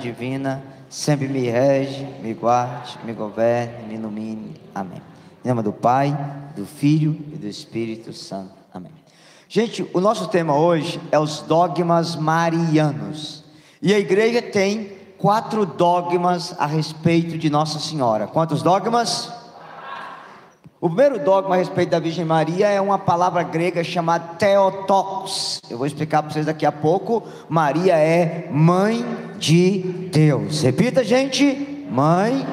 divina, sempre me rege, me guarde, me governe, me ilumine. Amém. Em nome do Pai, do Filho e do Espírito Santo. Amém. Gente, o nosso tema hoje é os dogmas marianos. E a igreja tem 4 dogmas a respeito de Nossa Senhora. Quantos dogmas? O primeiro dogma a respeito da Virgem Maria é uma palavra grega chamada Theotokos. Eu vou explicar para vocês daqui a pouco. Maria é mãe de Deus. Repita, gente. Mãe.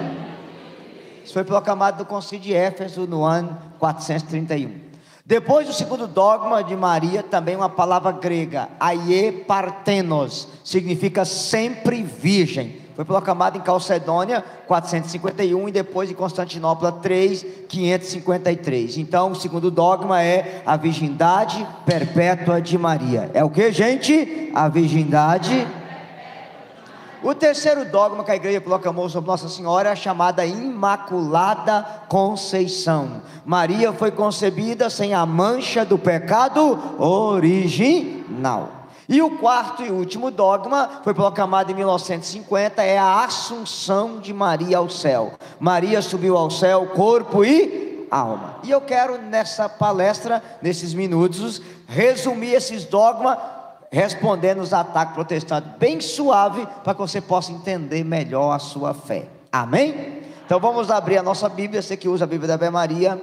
Isso foi proclamado no Concílio de Éfeso no ano 431. Depois do segundo dogma de Maria, também uma palavra grega, aie partenos, significa sempre virgem. Foi proclamado em Calcedônia 451 e depois em Constantinopla 553. Então o segundo dogma é a virgindade perpétua de Maria. É o que, gente? A virgindade. O terceiro dogma que a igreja proclamou sobre Nossa Senhora é a chamada Imaculada Conceição. Maria foi concebida sem a mancha do pecado original. E o quarto e último dogma foi proclamado em 1950, é a Assunção de Maria ao céu. Maria subiu ao céu, corpo e alma. E eu quero nessa palestra, nesses minutos, resumir esses dogmas, respondendo os ataques protestantes bem suave, para que você possa entender melhor a sua fé. Amém? Então vamos abrir a nossa Bíblia, você que usa a Bíblia da Ave Maria,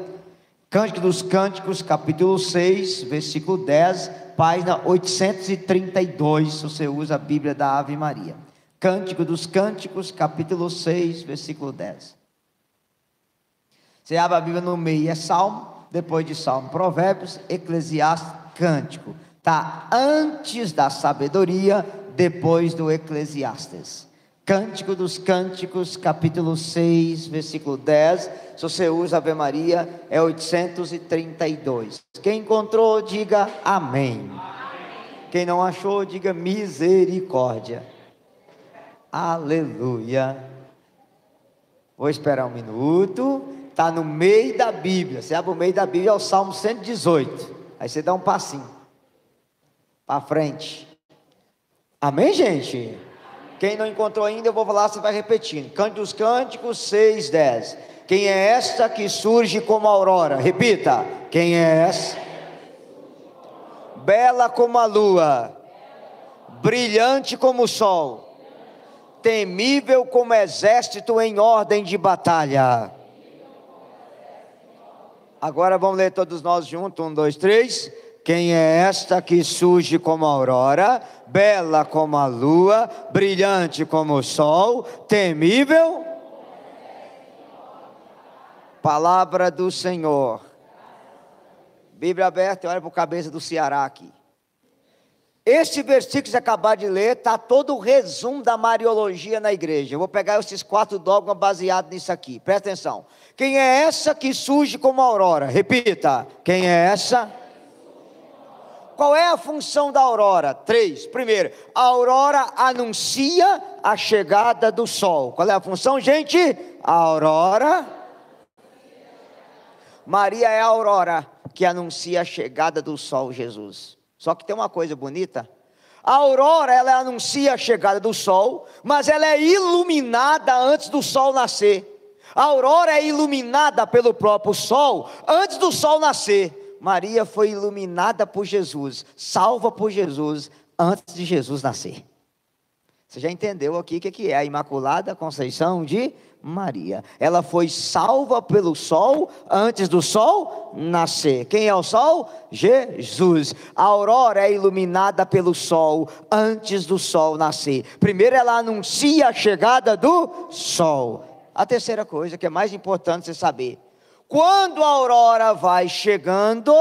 Cântico dos Cânticos, capítulo 6, versículo 10, página 832, se você usa a Bíblia da Ave Maria. Cântico dos Cânticos, capítulo 6, versículo 10. Você abre a Bíblia no meio, é Salmo, depois de Salmo, Provérbios, Eclesiastes, Cântico. Está antes da sabedoria, depois do Eclesiastes. Cântico dos Cânticos, capítulo 6, versículo 10. Se você usa a Ave Maria, é 832. Quem encontrou, diga amém. Quem não achou, diga misericórdia. Aleluia. Vou esperar um minuto. Está no meio da Bíblia. Você abre o meio da Bíblia, é o Salmo 118. Aí você dá um passinho para frente. Amém, gente? Quem não encontrou ainda, eu vou falar, você vai repetindo. Cântico dos Cânticos 6, 10. Quem é esta que surge como a aurora? Repita. Quem é essa? Bela como a lua, brilhante como o sol, temível como exército em ordem de batalha. Agora vamos ler todos nós juntos. 1, 2, 3. Quem é esta que surge como a aurora, bela como a lua, brilhante como o sol, temível? Palavra do Senhor. Bíblia aberta, olha para a cabeça do Ceará aqui. Este versículo que você acabou de ler, está todo o resumo da Mariologia na igreja. Eu vou pegar esses 4 dogmas baseados nisso aqui, presta atenção. Quem é essa que surge como a aurora? Repita, quem é essa? Qual é a função da aurora? 3. Primeiro, a aurora anuncia a chegada do sol. Qual é a função, gente? A aurora. Maria é a aurora que anuncia a chegada do sol, Jesus. Só que tem uma coisa bonita. A aurora, ela anuncia a chegada do sol, mas ela é iluminada antes do sol nascer. A aurora é iluminada pelo próprio sol antes do sol nascer. Maria foi iluminada por Jesus, salva por Jesus, antes de Jesus nascer. Você já entendeu aqui o que é a Imaculada Conceição de Maria? Ela foi salva pelo sol, antes do sol nascer. Quem é o sol? Jesus. A aurora é iluminada pelo sol, antes do sol nascer. Primeiro ela anuncia a chegada do sol. A terceira coisa que é mais importante você saber. Quando a aurora vai chegando,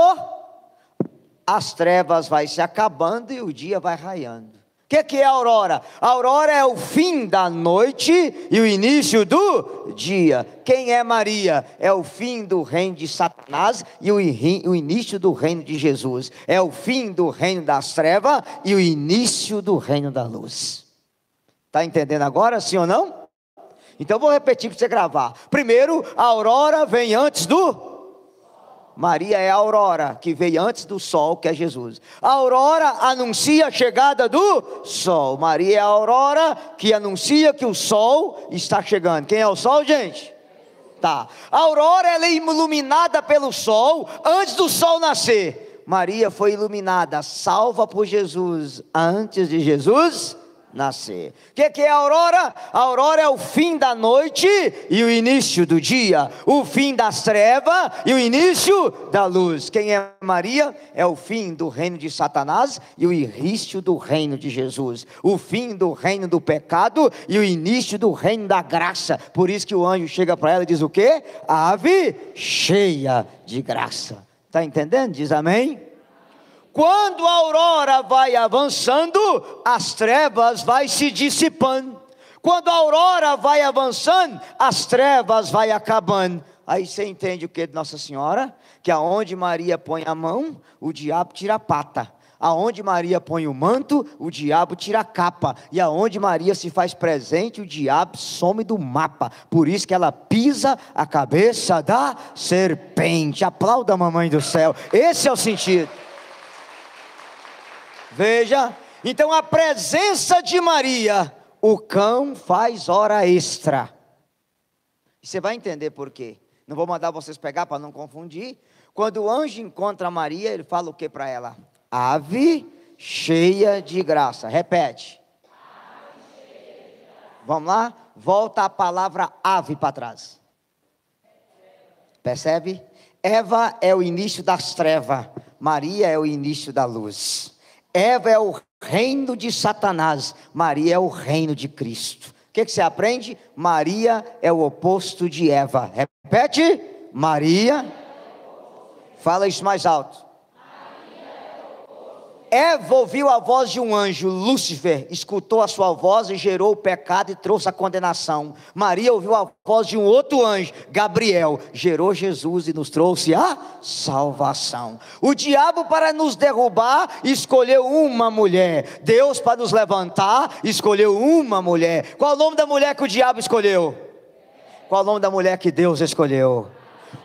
as trevas vai se acabando e o dia vai raiando. O que é a aurora? A aurora é o fim da noite e o início do dia. Quem é Maria? É o fim do reino de Satanás e o início do reino de Jesus. É o fim do reino das trevas e o início do reino da luz. Está entendendo agora, sim ou não? Então vou repetir para você gravar. Primeiro, a aurora vem antes do... Maria é a aurora, que veio antes do sol, que é Jesus. A aurora anuncia a chegada do sol. Maria é a aurora que anuncia que o sol está chegando. Quem é o sol, gente? Tá. A aurora, ela é iluminada pelo sol antes do sol nascer. Maria foi iluminada, salva por Jesus, antes de Jesus nascer. O que é a aurora? A aurora é o fim da noite e o início do dia, o fim das trevas e o início da luz. Quem é Maria? É o fim do reino de Satanás e o início do reino de Jesus, o fim do reino do pecado e o início do reino da graça. Por isso que o anjo chega para ela e diz o quê? Ave cheia de graça. Está entendendo? Diz amém. Quando a aurora vai avançando, as trevas vai se dissipando. Quando a aurora vai avançando, as trevas vai acabando. Aí você entende o que de Nossa Senhora? Que aonde Maria põe a mão, o diabo tira a pata. Aonde Maria põe o manto, o diabo tira a capa. E aonde Maria se faz presente, o diabo some do mapa. Por isso que ela pisa a cabeça da serpente. Aplauda a mamãe do céu. Esse é o sentido. Veja, então a presença de Maria, o cão faz hora extra. E você vai entender por quê. Não vou mandar vocês pegar para não confundir. Quando o anjo encontra Maria, ele fala o que para ela? Ave cheia de graça. Repete. Vamos lá? Volta a palavra ave para trás. Percebe? Eva é o início das trevas. Maria é o início da luz. Eva é o reino de Satanás, Maria é o reino de Cristo. O que você aprende? Maria é o oposto de Eva. Repete, Maria. Fala isso mais alto. Eva ouviu a voz de um anjo, Lúcifer, escutou a sua voz e gerou o pecado e trouxe a condenação. Maria ouviu a voz de um outro anjo, Gabriel, gerou Jesus e nos trouxe a salvação. O diabo, para nos derrubar, escolheu uma mulher. Deus, para nos levantar, escolheu uma mulher. Qual o nome da mulher que o diabo escolheu? Qual o nome da mulher que Deus escolheu?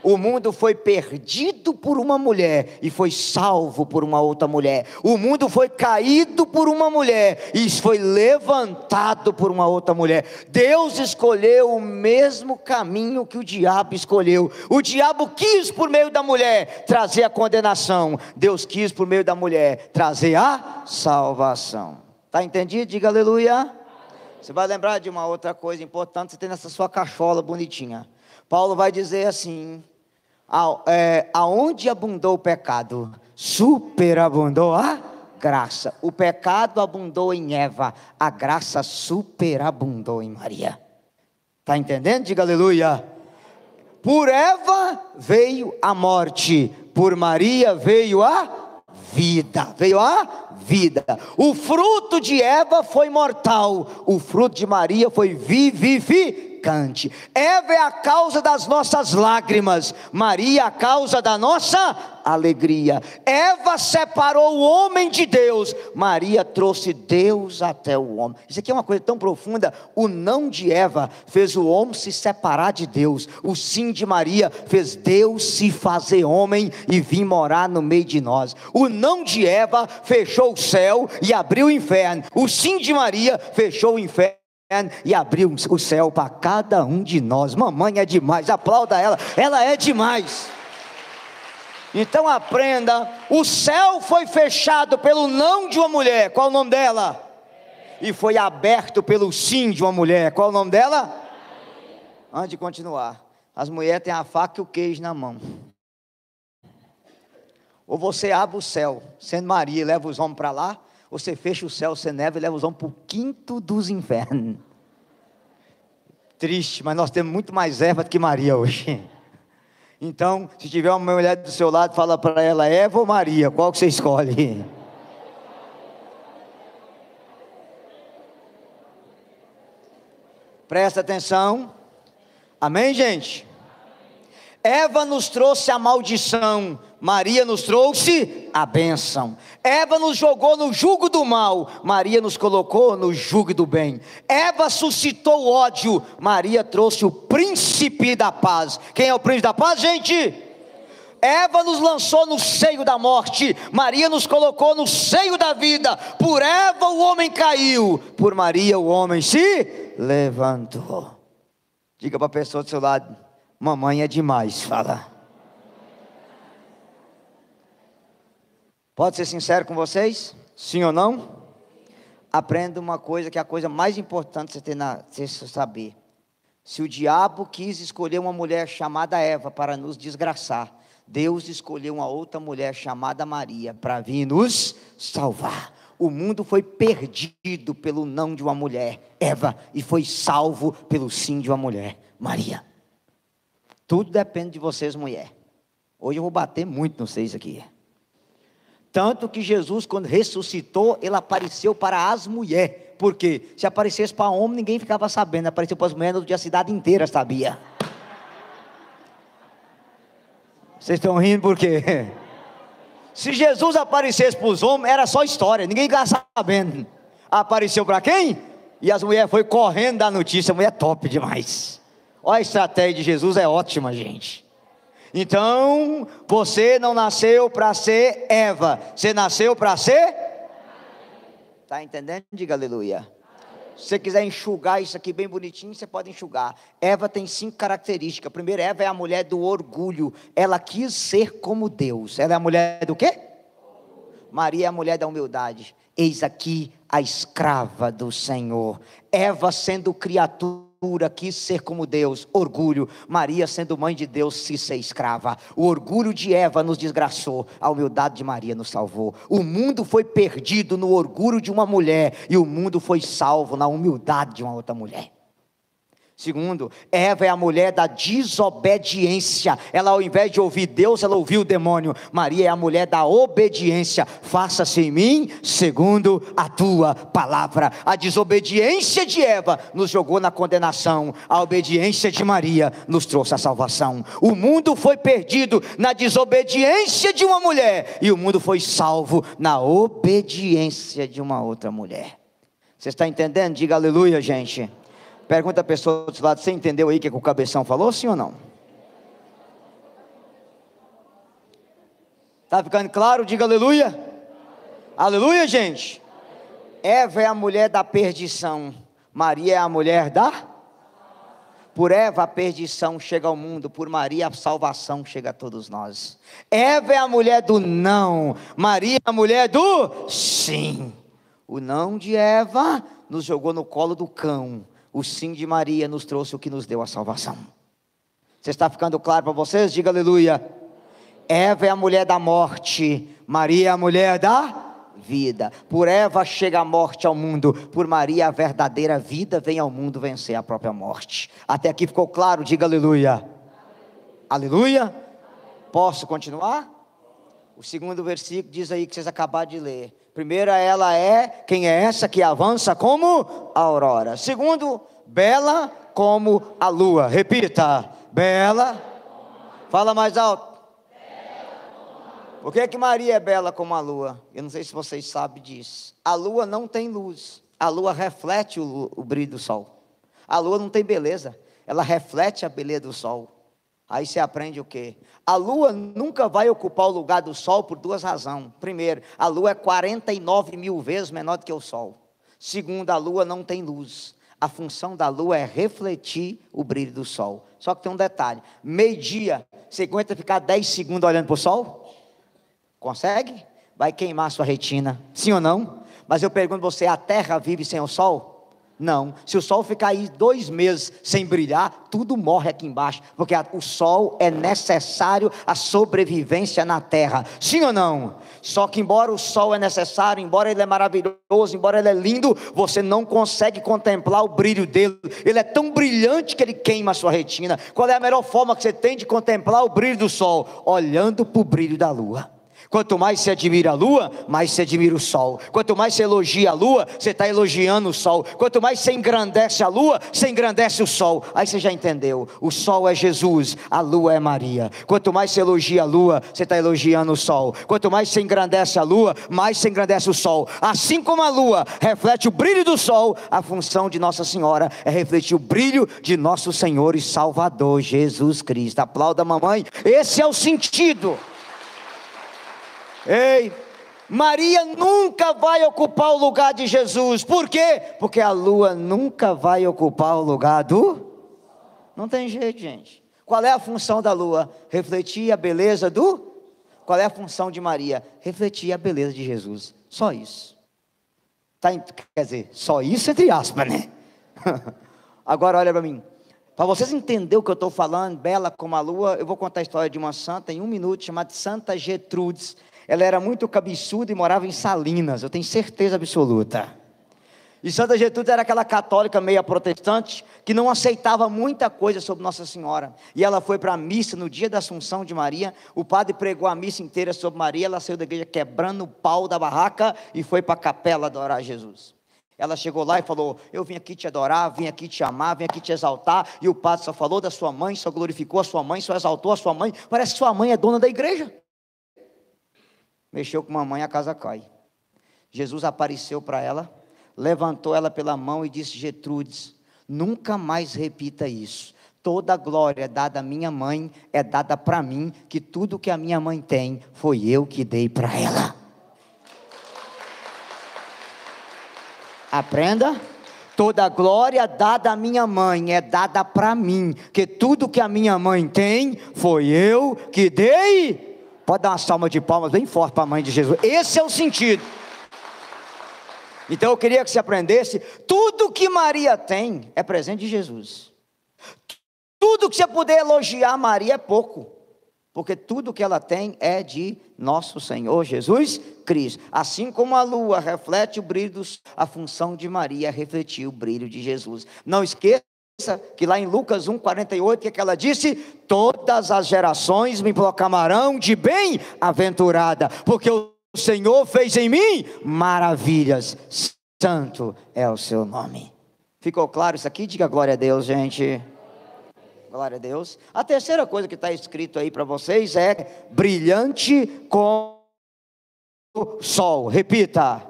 O mundo foi perdido por uma mulher e foi salvo por uma outra mulher. O mundo foi caído por uma mulher e foi levantado por uma outra mulher. Deus escolheu o mesmo caminho que o diabo escolheu. O diabo quis por meio da mulher trazer a condenação. Deus quis por meio da mulher trazer a salvação. Está entendido? Diga aleluia. Você vai lembrar de uma outra coisa importante. Você tem nessa sua cachola bonitinha. Paulo vai dizer assim, aonde abundou o pecado, superabundou a graça. O pecado abundou em Eva, a graça superabundou em Maria. Está entendendo? Diga aleluia. Por Eva veio a morte, por Maria veio a vida. Veio a vida. O fruto de Eva foi mortal, o fruto de Maria foi vivificante. Eva é a causa das nossas lágrimas, Maria a causa da nossa alegria. Eva separou o homem de Deus, Maria trouxe Deus até o homem. Isso aqui é uma coisa tão profunda. O não de Eva fez o homem se separar de Deus. O sim de Maria fez Deus se fazer homem e vir morar no meio de nós. O não de Eva fechou o céu e abriu o inferno. O sim de Maria fechou o inferno e abriu o céu para cada um de nós. Mamãe é demais, aplauda ela, ela é demais. Então aprenda, o céu foi fechado pelo não de uma mulher, qual o nome dela? E foi aberto pelo sim de uma mulher, qual o nome dela? Antes de continuar, as mulheres têm a faca e o queijo na mão. Ou você abre o céu, sendo Maria, e leva os homens para lá, você fecha o céu, você neva e leva os homens para o quinto dos infernos. Triste, mas nós temos muito mais Eva do que Maria hoje. Então, se tiver uma mulher do seu lado, fala para ela, Eva ou Maria, qual que você escolhe? Presta atenção. Amém, gente? Eva nos trouxe a maldição, Maria nos trouxe a bênção. Eva nos jogou no jugo do mal, Maria nos colocou no jugo do bem. Eva suscitou ódio, Maria trouxe o príncipe da paz. Quem é o príncipe da paz, gente? Eva nos lançou no seio da morte, Maria nos colocou no seio da vida. Por Eva o homem caiu, por Maria o homem se levantou. Diga para a pessoa do seu lado: mamãe é demais, fala. Pode ser sincero com vocês? Sim ou não? Aprenda uma coisa, que é a coisa mais importante você saber. Se o diabo quis escolher uma mulher chamada Eva para nos desgraçar, Deus escolheu uma outra mulher chamada Maria para vir nos salvar. O mundo foi perdido pelo não de uma mulher, Eva, e foi salvo pelo sim de uma mulher, Maria. Tudo depende de vocês, mulher. Hoje eu vou bater muito nos seis aqui. Tanto que Jesus, quando ressuscitou, ele apareceu para as mulheres. Por quê? Se aparecesse para homem, ninguém ficava sabendo. Apareceu para as mulheres, no dia a cidade inteira sabia. Vocês estão rindo por quê? Se Jesus aparecesse para os homens, era só história, ninguém ficava sabendo. Apareceu para quem? E as mulheres foram correndo da notícia. A mulher é top demais. Olha, a estratégia de Jesus é ótima, gente. Então, você não nasceu para ser Eva, você nasceu para ser? Está entendendo? Diga aleluia. Se você quiser enxugar isso aqui bem bonitinho, você pode enxugar. Eva tem 5 características. Primeiro, Eva é a mulher do orgulho. Ela quis ser como Deus. Ela é a mulher do quê? Maria é a mulher da humildade. Eis aqui a escrava do Senhor. Eva, sendo criatura, quis ser como Deus, orgulho. Maria, sendo mãe de Deus, quis ser escrava. O orgulho de Eva nos desgraçou, a humildade de Maria nos salvou. O mundo foi perdido no orgulho de uma mulher, e o mundo foi salvo na humildade de uma outra mulher. Segundo, Eva é a mulher da desobediência. Ela, ao invés de ouvir Deus, ela ouviu o demônio. Maria é a mulher da obediência. Faça-se em mim segundo a tua palavra. A desobediência de Eva nos jogou na condenação. A obediência de Maria nos trouxe a salvação. O mundo foi perdido na desobediência de uma mulher, e o mundo foi salvo na obediência de uma outra mulher. Você está entendendo? Diga aleluia, gente. Pergunta a pessoa do outro lado: você entendeu aí o que o cabeção falou, sim ou não? Está ficando claro? Diga aleluia. Aleluia, gente. Eva é a mulher da perdição, Maria é a mulher da... Por Eva a perdição chega ao mundo, por Maria a salvação chega a todos nós. Eva é a mulher do não, Maria é a mulher do sim. O não de Eva nos jogou no colo do cão. O sim de Maria nos trouxe o que nos deu a salvação. Você está ficando claro para vocês? Diga aleluia. Eva é a mulher da morte, Maria é a mulher da vida. Por Eva chega a morte ao mundo, por Maria a verdadeira vida vem ao mundo vencer a própria morte. Até aqui ficou claro? Diga aleluia. Aleluia. Posso continuar? O segundo versículo diz aí que vocês acabaram de ler. Primeiro, ela é, quem é essa que avança como a aurora. Segundo, bela como a lua. Repita, bela. Fala mais alto. Por que Maria é bela como a lua? Eu não sei se vocês sabem disso. A lua não tem luz. A lua reflete o brilho do sol. A lua não tem beleza. Ela reflete a beleza do sol. Aí você aprende o quê? A lua nunca vai ocupar o lugar do sol por 2 razões. Primeiro, a lua é 49 mil vezes menor do que o sol. Segundo, a lua não tem luz. A função da lua é refletir o brilho do sol. Só que tem um detalhe: meio-dia, você aguenta ficar 10 segundos olhando para o sol? Consegue? Vai queimar a sua retina, sim ou não? Mas eu pergunto a você: a terra vive sem o sol? Não. Se o sol ficar aí 2 meses sem brilhar, tudo morre aqui embaixo, porque o sol é necessário à sobrevivência na terra, sim ou não? Só que embora o sol é necessário, embora ele é maravilhoso, embora ele é lindo, você não consegue contemplar o brilho dele. Ele é tão brilhante que ele queima a sua retina. Qual é a melhor forma que você tem de contemplar o brilho do sol? Olhando para o brilho da lua. Quanto mais você admira a lua, mais você admira o sol. Quanto mais você elogia a lua, você está elogiando o sol. Quanto mais você engrandece a lua, você engrandece o sol. Aí você já entendeu, o sol é Jesus, a lua é Maria. Quanto mais você elogia a lua, você está elogiando o sol. Quanto mais você engrandece a lua, mais você engrandece o sol. Assim como a lua reflete o brilho do sol, a função de Nossa Senhora é refletir o brilho de nosso Senhor e Salvador Jesus Cristo. Aplauda a mamãe, esse é o sentido. Ei, Maria nunca vai ocupar o lugar de Jesus. Por quê? Porque a lua nunca vai ocupar o lugar do... Não tem jeito, gente. Qual é a função da lua? Refletir a beleza do... Qual é a função de Maria? Refletir a beleza de Jesus. Só isso. Quer dizer, só isso entre aspas, né? Agora olha para mim. Para vocês entenderem o que eu estou falando, bela como a lua, eu vou contar a história de uma santa em 1 minuto, chamada Santa Gertrudes. Ela era muito cabeçuda e morava em Salinas, eu tenho certeza absoluta. E Santa Gertrudes era aquela católica meia protestante, que não aceitava muita coisa sobre Nossa Senhora. E ela foi para a missa no dia da Assunção de Maria, o padre pregou a missa inteira sobre Maria, ela saiu da igreja quebrando o pau da barraca e foi para a capela adorar Jesus. Ela chegou lá e falou, eu vim aqui te adorar, vim aqui te amar, vim aqui te exaltar. E o padre só falou da sua mãe, só glorificou a sua mãe, só exaltou a sua mãe. Parece que sua mãe é dona da igreja. Mexeu com mamãe, a casa cai. Jesus apareceu para ela, levantou ela pela mão e disse, Gertrudes, nunca mais repita isso. Toda a glória dada à minha mãe é dada para mim, que tudo que a minha mãe tem, foi eu que dei para ela. Aprenda. Toda a glória dada à minha mãe é dada para mim, que tudo que a minha mãe tem, foi eu que dei. Pode dar uma salva de palmas bem forte para a mãe de Jesus. Esse é o sentido. Então eu queria que você aprendesse, tudo que Maria tem é presente de Jesus. Tudo que você puder elogiar Maria é pouco, porque tudo que ela tem é de nosso Senhor Jesus Cristo. Assim como a lua reflete o brilho, a função de Maria é refletir o brilho de Jesus. Não esqueça que lá em Lucas 1,48, que ela disse, todas as gerações me proclamarão de bem-aventurada, porque o Senhor fez em mim maravilhas, santo é o seu nome. Ficou claro isso aqui? Diga glória a Deus, gente. Glória a Deus. A terceira coisa que está escrito aí para vocês é brilhante como o sol. Repita.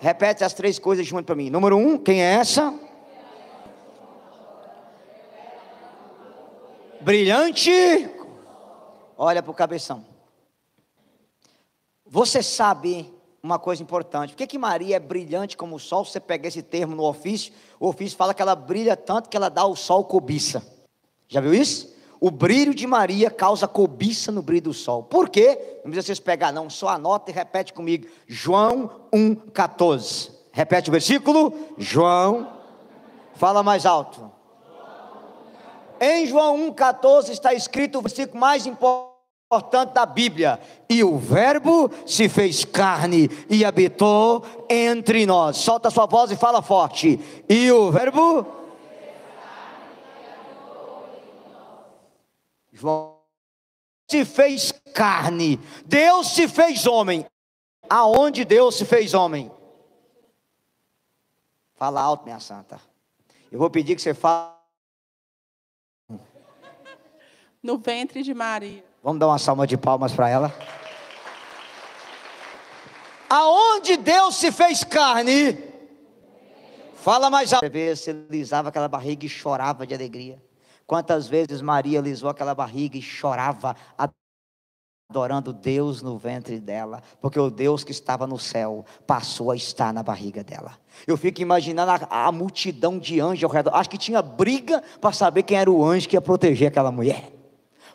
Repete as 3 coisas junto para mim. Número 1, quem é essa? Brilhante. Olha para o cabeção. Você sabe uma coisa importante. Por que Maria é brilhante como o sol? Se você pegar esse termo no ofício, o ofício fala que ela brilha tanto que ela dá ao sol cobiça. Já viu isso? O brilho de Maria causa cobiça no brilho do sol. Por quê? Não precisa vocês pegar não, só anota e repete comigo. João 1,14. Repete o versículo. João. Fala mais alto. Em João 1,14 está escrito o versículo mais importante da Bíblia. E o verbo se fez carne e habitou entre nós. Solta a sua voz e fala forte. E o verbo João se fez carne. Deus se fez homem. Aonde Deus se fez homem? Fala alto, minha santa. Eu vou pedir que você fale. No ventre de Maria. Vamos dar uma salva de palmas para ela. Aonde Deus se fez carne? Fala mais alto. Você lisava aquela barriga e chorava de alegria. Quantas vezes Maria lisou aquela barriga e chorava, adorando Deus no ventre dela, porque o Deus que estava no céu passou a estar na barriga dela. Eu fico imaginando a multidão de anjos ao redor. Acho que tinha briga para saber quem era o anjo que ia proteger aquela mulher.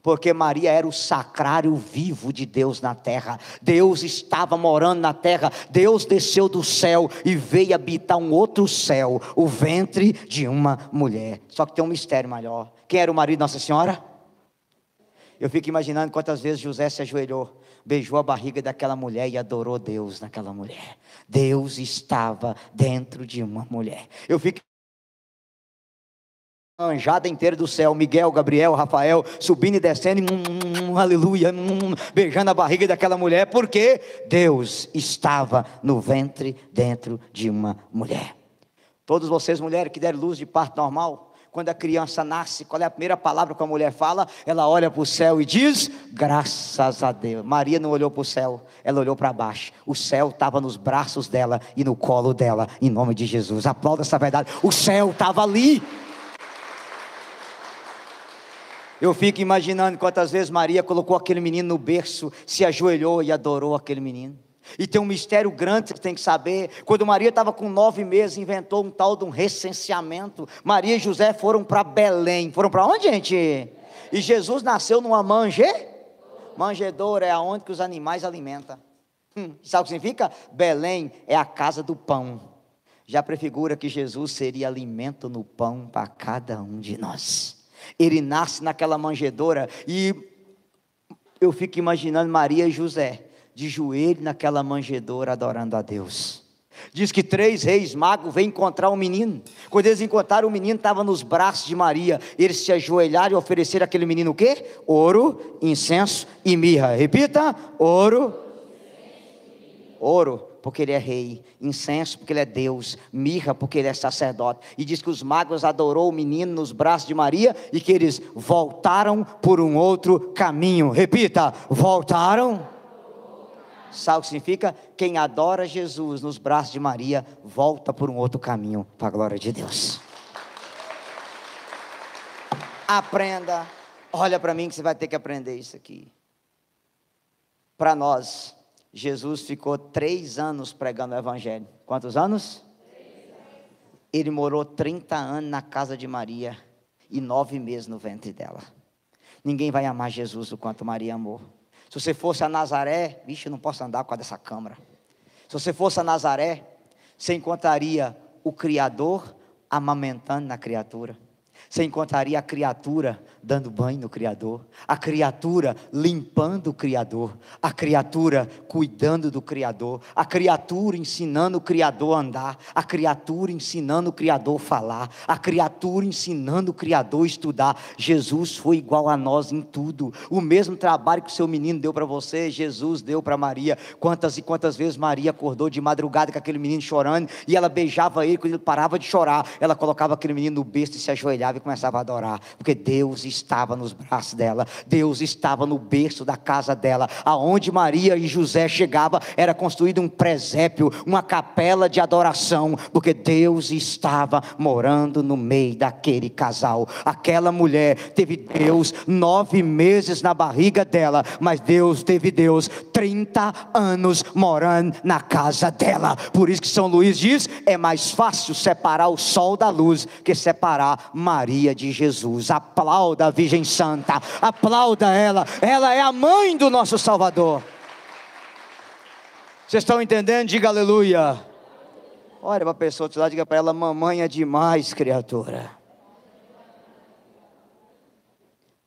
Porque Maria era o sacrário vivo de Deus na terra. Deus estava morando na terra. Deus desceu do céu e veio habitar um outro céu, o ventre de uma mulher. Só que tem um mistério maior. Quem era o marido de Nossa Senhora? Eu fico imaginando quantas vezes José se ajoelhou, beijou a barriga daquela mulher e adorou Deus naquela mulher. Deus estava dentro de uma mulher. Eu fico anjada inteira do céu, Miguel, Gabriel, Rafael, subindo e descendo, aleluia, beijando a barriga daquela mulher, porque Deus estava no ventre dentro de uma mulher. Todos vocês mulheres que deram luz de parto normal, quando a criança nasce, qual é a primeira palavra que a mulher fala? Ela olha para o céu e diz, graças a Deus. Maria não olhou para o céu, ela olhou para baixo. O céu estava nos braços dela e no colo dela, em nome de Jesus. Aplauda essa verdade, o céu estava ali. Eu fico imaginando quantas vezes Maria colocou aquele menino no berço, se ajoelhou e adorou aquele menino. E tem um mistério grande que você tem que saber. Quando Maria estava com 9 meses, inventou um tal de um recenseamento. Maria e José foram para Belém. Foram para onde, gente? E Jesus nasceu numa manjedoura, é aonde que os animais alimentam. Sabe o que significa? Belém é a casa do pão. Já prefigura que Jesus seria alimento no pão para cada um de nós. Ele nasce naquela manjedoura. E eu fico imaginando Maria e José de joelho naquela manjedoura adorando a Deus. Diz que 3 reis magos veio encontrar o menino. Quando eles encontraram o menino, estava nos braços de Maria. Eles se ajoelharam e ofereceram aquele menino o quê? Ouro, incenso e mirra. Repita, ouro, porque ele é rei, incenso porque ele é Deus, mirra porque ele é sacerdote. E diz que os magos adorou o menino nos braços de Maria e que eles voltaram por um outro caminho. Repita, voltaram. Sabe o que significa? Quem adora Jesus nos braços de Maria, volta por um outro caminho, para a glória de Deus. Aprenda, olha para mim que você vai ter que aprender isso aqui. Para nós, Jesus ficou 3 anos pregando o evangelho. Quantos anos? 3 anos. Ele morou 30 anos na casa de Maria e 9 meses no ventre dela. Ninguém vai amar Jesus o quanto Maria amou. Se você fosse a Nazaré, vixe, eu não posso andar com a dessa câmera. Se você fosse a Nazaré, você encontraria o Criador amamentando na criatura. Você encontraria a criatura dando banho no Criador, a criatura limpando o Criador, a criatura cuidando do Criador, a criatura ensinando o Criador a andar, a criatura ensinando o Criador a falar, a criatura ensinando o Criador a estudar. Jesus foi igual a nós em tudo. O mesmo trabalho que o seu menino deu para você, Jesus deu para Maria. Quantas e quantas vezes Maria acordou de madrugada com aquele menino chorando, e ela beijava ele quando ele parava de chorar, ela colocava aquele menino no berço e se ajoelhava e começava a adorar, porque Deus estava nos braços dela, Deus estava no berço da casa dela. Aonde Maria e José chegavam, era construído um presépio, uma capela de adoração, porque Deus estava morando no meio daquele casal. Aquela mulher teve Deus 9 meses na barriga dela, mas Deus teve Deus 30 anos morando na casa dela. Por isso que São Luís diz, é mais fácil separar o sol da luz que separar Maria de Jesus. Aplauda a Virgem Santa, aplauda ela é a mãe do nosso Salvador. Vocês estão entendendo? Diga aleluia. Olha para a pessoa do lado, diga para ela, mamãe é demais, criatura.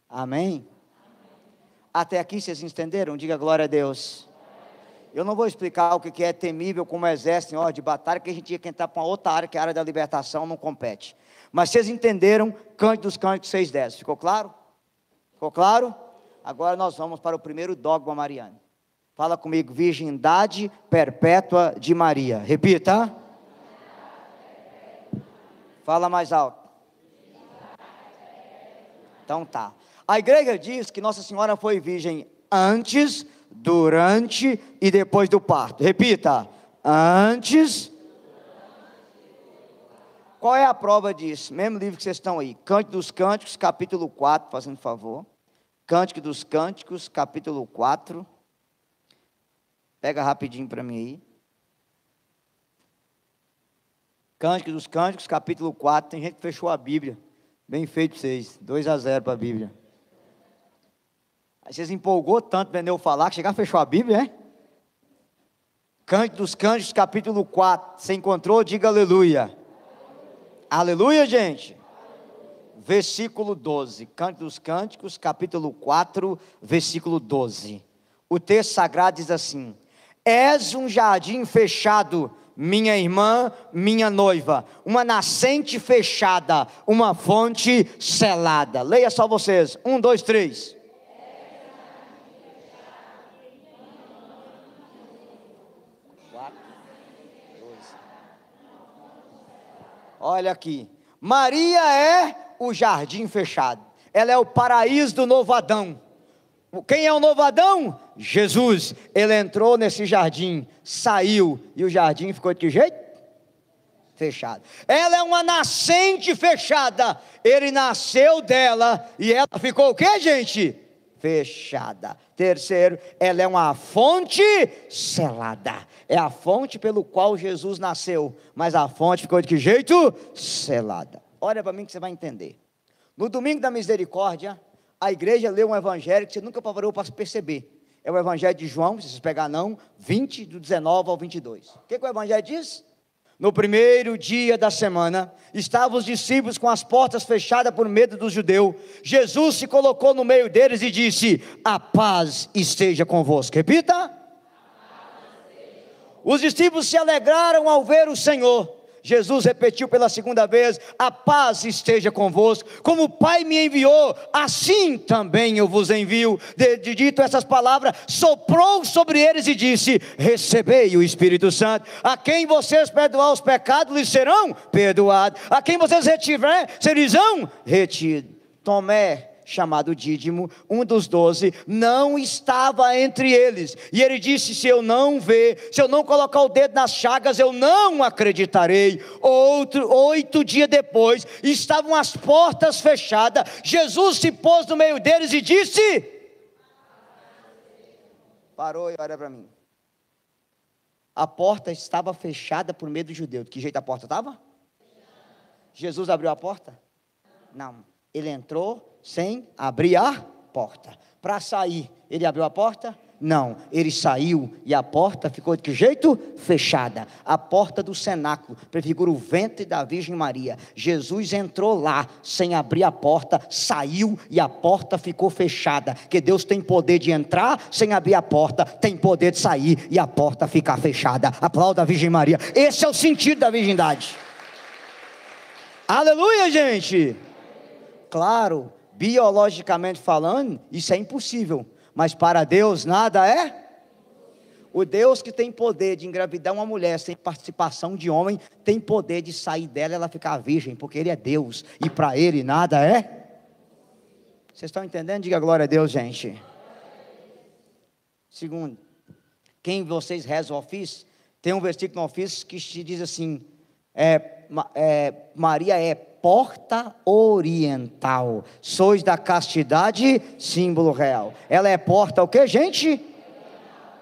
Amém? Até aqui vocês entenderam? Diga glória a Deus. Eu não vou explicar o que é temível como exército em ordem de batalha, que a gente tinha que entrar para uma outra área, que é a área da libertação, não compete. Mas vocês entenderam, Cântico dos Cânticos 6:10, ficou claro? Ficou claro? Agora nós vamos para o primeiro dogma mariano. Fala comigo, virgindade perpétua de Maria. Repita. Fala mais alto. Então tá. A igreja diz que Nossa Senhora foi virgem antes, durante e depois do parto. Repita. Antes. Qual é a prova disso? Mesmo livro que vocês estão aí. Cântico dos Cânticos, capítulo 4, fazendo favor. Cântico dos Cânticos, capítulo 4. Pega rapidinho para mim aí. Cântico dos Cânticos, capítulo 4. Tem gente que fechou a Bíblia. Bem feito vocês. 2-0 para a Bíblia. Aí vocês empolgou tanto vendo eu falar que chegar fechou a Bíblia, é? Cântico dos Cânticos, capítulo 4. Você encontrou? Diga aleluia. Aleluia, gente. Versículo 12. Cântico dos Cânticos, capítulo 4, versículo 12. O texto sagrado diz assim: És um jardim fechado, minha irmã, minha noiva. Uma nascente fechada, uma fonte selada. Leia só vocês, 1, 2, 3. Olha aqui, Maria é o jardim fechado, ela é o paraíso do novo Adão. Quem é o novo Adão? Jesus. Ele entrou nesse jardim, saiu, e o jardim ficou de que jeito? Fechado. Ela é uma nascente fechada, ele nasceu dela, e ela ficou o que, gente? Fechada. Terceiro, ela é uma fonte selada. É a fonte pelo qual Jesus nasceu, mas a fonte ficou de que jeito? Selada. Olha para mim que você vai entender. No domingo da misericórdia, a igreja leu um evangelho que você nunca parou para perceber. É o evangelho de João, se vocês pegar não, 20, do 19 ao 22. O que o evangelho diz? No primeiro dia da semana, estavam os discípulos com as portas fechadas por medo dos judeus. Jesus se colocou no meio deles e disse: a paz esteja convosco. Repita. Os discípulos se alegraram ao ver o Senhor. Jesus repetiu pela segunda vez: a paz esteja convosco. Como o Pai me enviou, assim também eu vos envio. Dito essas palavras, soprou sobre eles e disse: recebei o Espírito Santo. A quem vocês perdoar os pecados, lhes serão perdoados. A quem vocês retiver, serão retidos. Tomé, chamado Dídimo, um dos 12, não estava entre eles, e ele disse: se eu não ver, se eu não colocar o dedo nas chagas, eu não acreditarei. 8 dias depois, estavam as portas fechadas, Jesus se pôs no meio deles e disse, parou e olha para mim, a porta estava fechada por medo do judeu. De que jeito a porta estava? Jesus abriu a porta? Não, ele entrou sem abrir a porta. Para sair, ele abriu a porta? Não, ele saiu e a porta ficou de que jeito? Fechada. A porta do cenáculo prefigura o ventre da Virgem Maria. Jesus entrou lá sem abrir a porta, saiu e a porta ficou fechada. Que Deus tem poder de entrar sem abrir a porta, tem poder de sair e a porta ficar fechada. Aplauda a Virgem Maria. Esse é o sentido da virgindade. Aleluia, gente. Claro, biologicamente falando, isso é impossível, mas para Deus nada é. O Deus que tem poder de engravidar uma mulher sem participação de homem, tem poder de sair dela e ela ficar virgem, porque Ele é Deus, e para Ele nada é. Vocês estão entendendo? Diga glória a Deus, gente. Segundo, quem vocês rezam o ofício, tem um versículo no ofício que se diz assim, Maria é porta oriental, sois da castidade, símbolo real. Ela é porta o que, gente?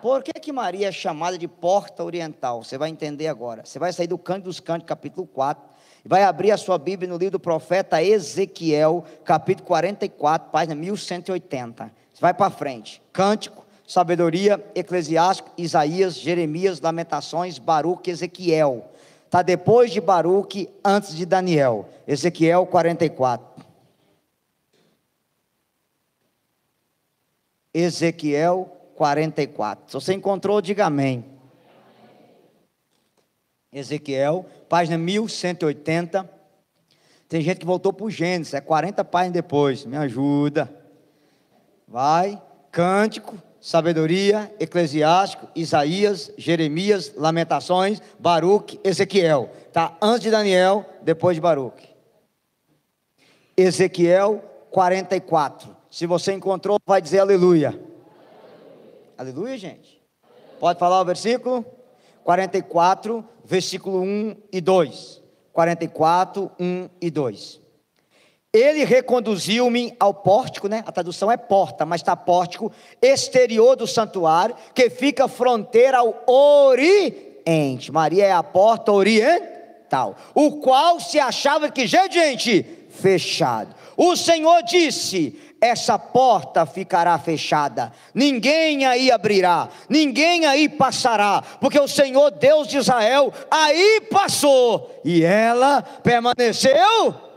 Por que Maria é chamada de porta oriental? Você vai entender agora. Você vai sair do Cântico dos Cânticos, capítulo 4, e vai abrir a sua Bíblia no livro do profeta Ezequiel, capítulo 44, página 1180. Você vai para frente. Cântico, sabedoria, Eclesiástico, Isaías, Jeremias, Lamentações, Baruque, Ezequiel. Está depois de Baruque, antes de Daniel. Ezequiel 44. Ezequiel 44. Se você encontrou, diga amém. Ezequiel, página 1180. Tem gente que voltou para o Gênesis, é 40 páginas depois. Me ajuda. Vai. Cântico, sabedoria, Eclesiástico, Isaías, Jeremias, Lamentações, Baruque, Ezequiel. Está antes de Daniel, depois de Baruque. Ezequiel 44. Se você encontrou, vai dizer aleluia. Aleluia, gente. Pode falar o versículo? 44, versículo 1 e 2. 44, 1 e 2. Ele reconduziu-me ao pórtico, né? A tradução é porta, mas está pórtico, exterior do santuário, que fica fronteira ao oriente. Maria é a porta oriental, o qual se achava, que jeito, gente? Fechado. O Senhor disse, essa porta ficará fechada, ninguém aí abrirá, ninguém aí passará, porque o Senhor Deus de Israel aí passou, e ela permaneceu.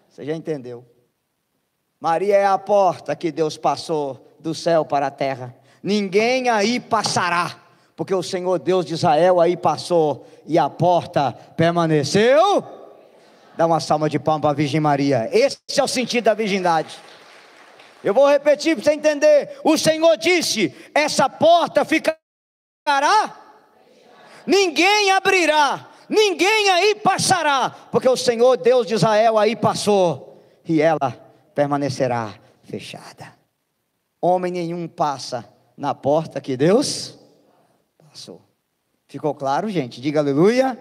Você já entendeu? Maria é a porta que Deus passou do céu para a terra. Ninguém aí passará, porque o Senhor Deus de Israel aí passou e a porta permaneceu. Dá uma salva de palmas para a Virgem Maria. Esse é o sentido da virgindade. Eu vou repetir para você entender. O Senhor disse: essa porta ficará, ninguém abrirá, ninguém aí passará, porque o Senhor Deus de Israel aí passou, e ela permanecerá fechada. Homem nenhum passa na porta que Deus passou. Ficou claro, gente? Diga aleluia.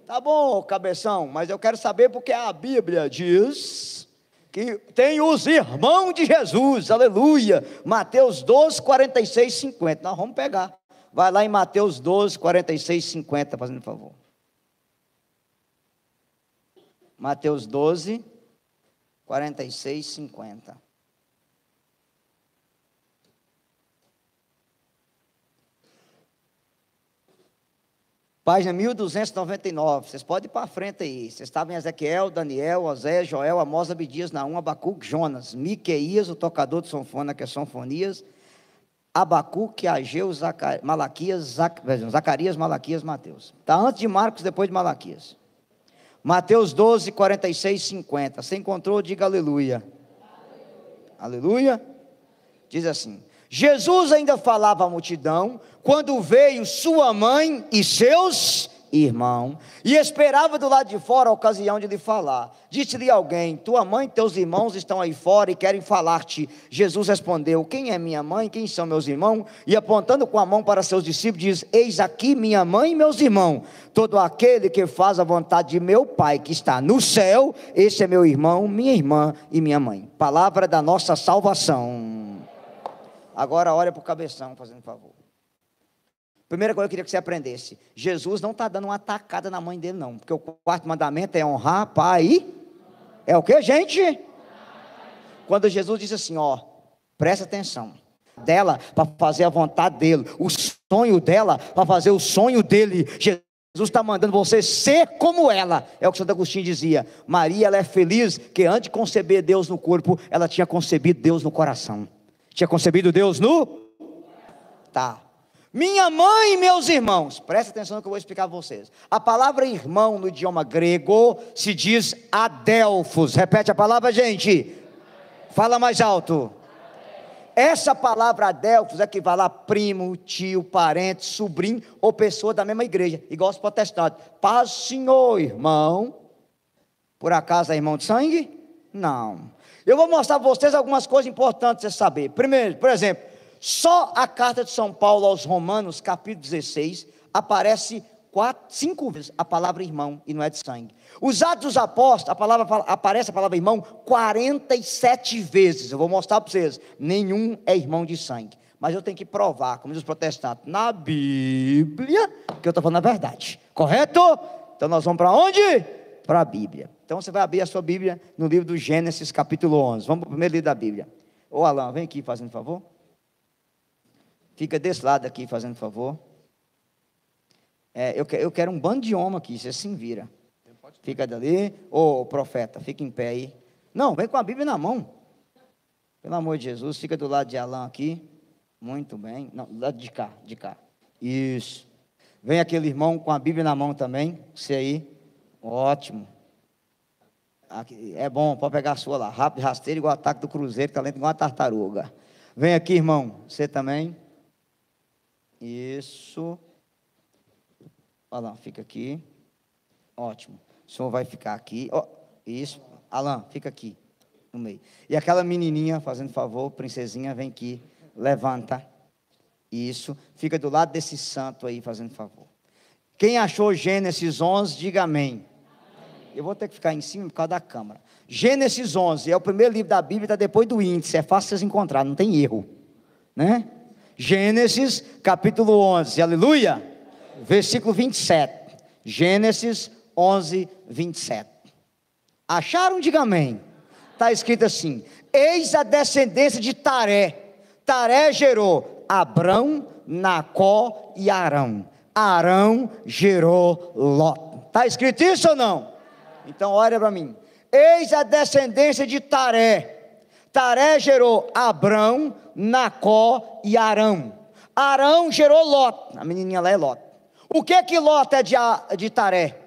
Tá bom, cabeção, mas eu quero saber porque a Bíblia diz que tem os irmãos de Jesus, aleluia. Mateus 12, 46, 50. Nós vamos pegar. Vai lá em Mateus 12, 46, 50, fazendo favor. Mateus 12, 46, 50. Página 1299, vocês podem ir para frente aí. Vocês estavam em Ezequiel, Daniel, Osés, Joel, Amós, Abdias, Naum, Abacuque, Jonas, Miqueias, o tocador de sanfona, que é Sonfonias, Abacuque, Ageu, Zacarias, Malaquias, Mateus. Está antes de Marcos, depois de Malaquias. Mateus 12, 46, 50. Você encontrou? Diga aleluia. Aleluia. Diz assim: Jesus ainda falava à multidão, quando veio sua mãe e seus irmãos, e esperava do lado de fora a ocasião de lhe falar. Disse-lhe alguém: tua mãe e teus irmãos estão aí fora e querem falar-te. Jesus respondeu: quem é minha mãe, quem são meus irmãos? E apontando com a mão para seus discípulos, diz: eis aqui minha mãe e meus irmãos. Todo aquele que faz a vontade de meu Pai que está no céu, esse é meu irmão, minha irmã e minha mãe. Palavra da nossa salvação. Agora olha para o cabeção, fazendo favor. Primeira coisa que eu queria que você aprendesse: Jesus não está dando uma tacada na mãe dele não, porque o quarto mandamento é honrar pai e... é o que, gente? Quando Jesus disse assim, ó, presta atenção, dela para fazer a vontade dele, o sonho dela para fazer o sonho dele, Jesus está mandando você ser como ela. É o que Santo Agostinho dizia: Maria, ela é feliz que antes de conceber Deus no corpo, ela tinha concebido Deus no coração. Tinha concebido Deus no... tá. Minha mãe e meus irmãos, presta atenção no que eu vou explicar a vocês. A palavra irmão no idioma grego se diz adelphos. Repete a palavra, gente. Fala mais alto. Essa palavra adelphos equivale a primo, tio, parente, sobrinho ou pessoa da mesma igreja, igual os protestantes. Paz, Senhor, irmão. Por acaso é irmão de sangue? Não. Eu vou mostrar para vocês algumas coisas importantes para você saber. Primeiro, por exemplo, só a carta de São Paulo aos Romanos, capítulo 16, aparece 5 vezes a palavra irmão, e não é de sangue. Os Atos dos Apóstolos, aparece a palavra irmão 47 vezes. Eu vou mostrar para vocês. Nenhum é irmão de sangue. Mas eu tenho que provar, como diz os protestantes, na Bíblia, que eu estou falando a verdade. Correto? Então nós vamos para onde? Para a Bíblia. Então você vai abrir a sua Bíblia no livro do Gênesis, capítulo 11. Vamos para o primeiro livro da Bíblia. Ô Alan, vem aqui fazendo favor. Fica desse lado aqui fazendo favor. Eu quero um bando de homem aqui, você se vira. Fica dali. Ô profeta, fica em pé aí. Não, vem com a Bíblia na mão. Pelo amor de Jesus, fica do lado de Alan aqui. Muito bem. Não, do lado de cá, de cá. Isso. Vem aquele irmão com a Bíblia na mão também. Você aí. Ótimo. Aqui, é bom, pode pegar a sua lá. Rápido, rasteiro, igual o ataque do Cruzeiro, talento igual uma tartaruga. Vem aqui, irmão. Você também. Isso. Alan, fica aqui. Ótimo. O senhor vai ficar aqui. Oh, isso. Alan, fica aqui no meio. E aquela menininha, fazendo favor, princesinha, vem aqui. Levanta. Isso. Fica do lado desse santo aí, fazendo favor. Quem achou Gênesis 11, diga amém. Eu vou ter que ficar em cima por causa da câmera. Gênesis 11 é o primeiro livro da Bíblia, está depois do índice. É fácil vocês encontrar, não tem erro. Né? Gênesis, capítulo 11. Aleluia. Versículo 27. Gênesis 11, 27. Acharam? Diga amém. Está escrito assim: eis a descendência de Taré. Taré gerou Abrão, Nacó e Arão. Arão gerou Ló. Está escrito isso ou não? Então olha para mim. Eis a descendência de Taré. Taré gerou Abrão, Nacó e Arão. Arão gerou Ló. A menininha lá é Ló. O que Ló é de Taré?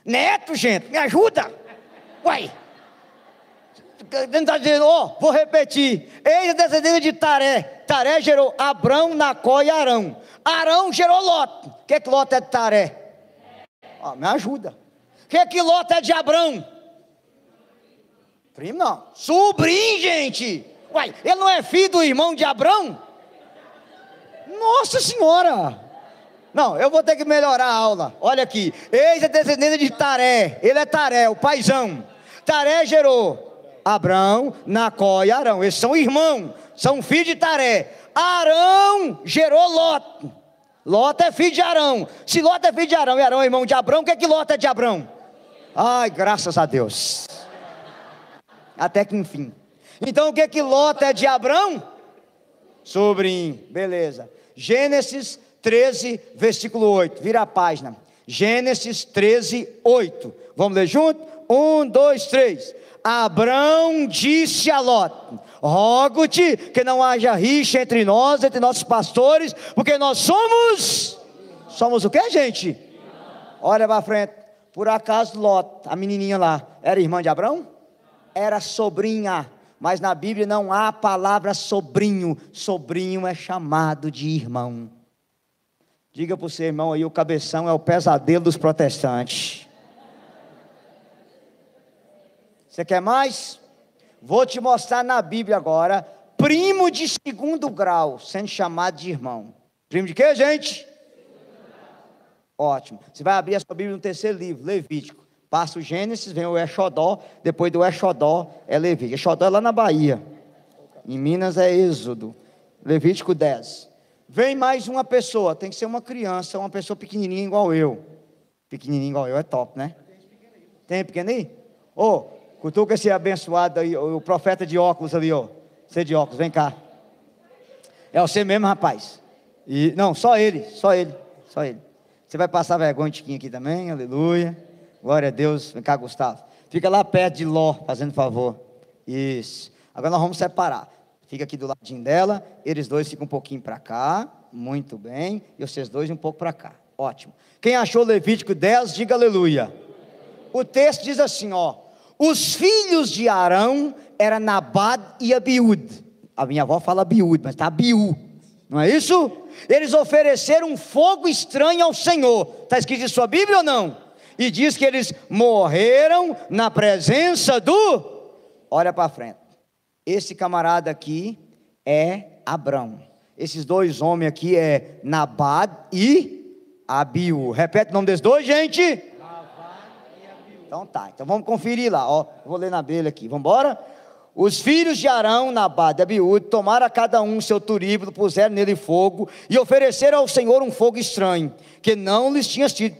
Neto, gente, me ajuda. Uai. Não está dizendo, vou repetir. Eis a descendência de Taré. Taré gerou Abrão, Nacó e Arão. Arão gerou Ló. O que Ló é de Taré? Me ajuda. O que Ló é de Abrão? Primo não. Sobrinho, gente. Uai, ele não é filho do irmão de Abrão? Nossa senhora. Não, eu vou ter que melhorar a aula. Olha aqui. Eis a descendência de Taré. Ele é Taré, o paizão. Taré gerou Abrão, Nacó e Arão. Eles são irmãos. São filhos de Taré. Arão gerou Ló. Ló é filho de Arão. Se Ló é filho de Arão e Arão é irmão de Abrão, o que Ló é de Abrão? Ai, graças a Deus. Até que enfim. Então o que Ló é de Abrão? Sobrinho. Beleza. Gênesis 13, versículo 8. Vira a página. Gênesis 13, 8. Vamos ler junto? 1, 2, 3. Abrão disse a Ló: rogo-te que não haja rixa entre nós, entre nossos pastores, porque nós somos o que, gente? Olha para frente. Por acaso Ló, a menininha lá, era irmã de Abrão? Era sobrinha. Mas na Bíblia não há a palavra sobrinho. Sobrinho é chamado de irmão. Diga para o seu irmão aí, o cabeção é o pesadelo dos protestantes. Você quer mais? Vou te mostrar na Bíblia agora, primo de segundo grau, sendo chamado de irmão. Primo de quê, gente? Ótimo. Você vai abrir a sua Bíblia no terceiro livro, Levítico. Passa o Gênesis, vem o Exodó, depois do Exodó é Levítico. Exodó é lá na Bahia. Em Minas é Êxodo. Levítico 10. Vem mais uma pessoa, tem que ser uma criança, uma pessoa pequenininha igual eu. Pequenininho igual eu é top, né? Tem pequenininho? Cutuca esse abençoado aí, o profeta de óculos ali, Você de óculos, vem cá. É você mesmo, rapaz. Não, só ele. Você vai passar vergonha, Tiquinho, aqui também, aleluia. Glória a Deus. Vem cá, Gustavo. Fica lá perto de Ló, fazendo favor. Isso. Agora nós vamos separar. Fica aqui do ladinho dela. Eles dois ficam um pouquinho para cá. Muito bem. E vocês dois um pouco para cá. Ótimo. Quem achou Levítico 10, diga aleluia. O texto diz assim, os filhos de Arão eram Nabad e Abiúd. A minha avó fala Abiúd, mas está Abiú. Não é isso? Eles ofereceram um fogo estranho ao Senhor. Está escrito em sua Bíblia ou não? E diz que eles morreram na presença do... Olha para frente. Esse camarada aqui é Abrão. Esses dois homens aqui é Nabad e Abiú. Repete o nome desses dois, gente. Então tá, então vamos conferir lá, vou ler na Bíblia aqui, vamos embora? Os filhos de Arão, Nabad e Abiúde, tomaram a cada um seu turíbulo, puseram nele fogo, e ofereceram ao Senhor um fogo estranho, que não lhes tinha sido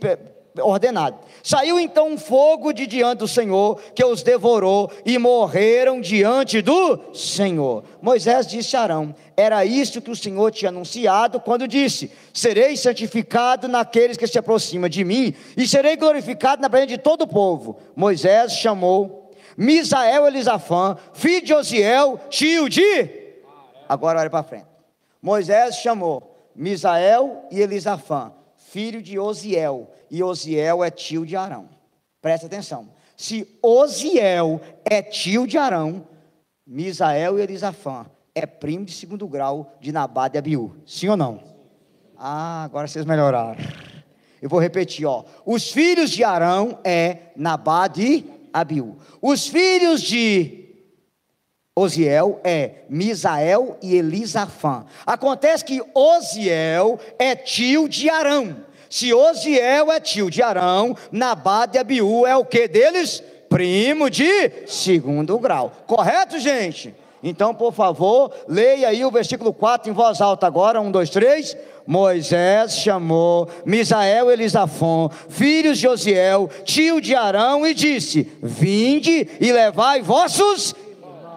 ordenado. Saiu então um fogo de diante do Senhor, que os devorou, e morreram diante do Senhor. Moisés disse a Arão: era isto que o Senhor tinha anunciado, quando disse: serei santificado naqueles que se aproximam de mim, e serei glorificado na presença de todo o povo. Moisés chamou Misael Elisafã, filho de Osiel, tio de... Agora olha para frente. Moisés chamou Misael e Elisafã, filho de Osiel, e Osiel é tio de Arão. Presta atenção. Se Osiel é tio de Arão, Misael e Elisafã é primo de segundo grau de Nabad e Abiú. Sim ou não? Agora vocês melhoraram. Eu vou repetir, os filhos de Arão é Nabad e Abiú. Os filhos de Osiel é Misael e Elisafã. Acontece que Osiel é tio de Arão. Se Osiel é tio de Arão, Nabad e Abiú é o que deles? Primo de segundo grau. Correto, gente? Então, por favor, leia aí o versículo 4 em voz alta agora. 1, 2, 3. Moisés chamou Misael e Elisafã, filhos de Osiel, tio de Arão, e disse: vinde e levai vossos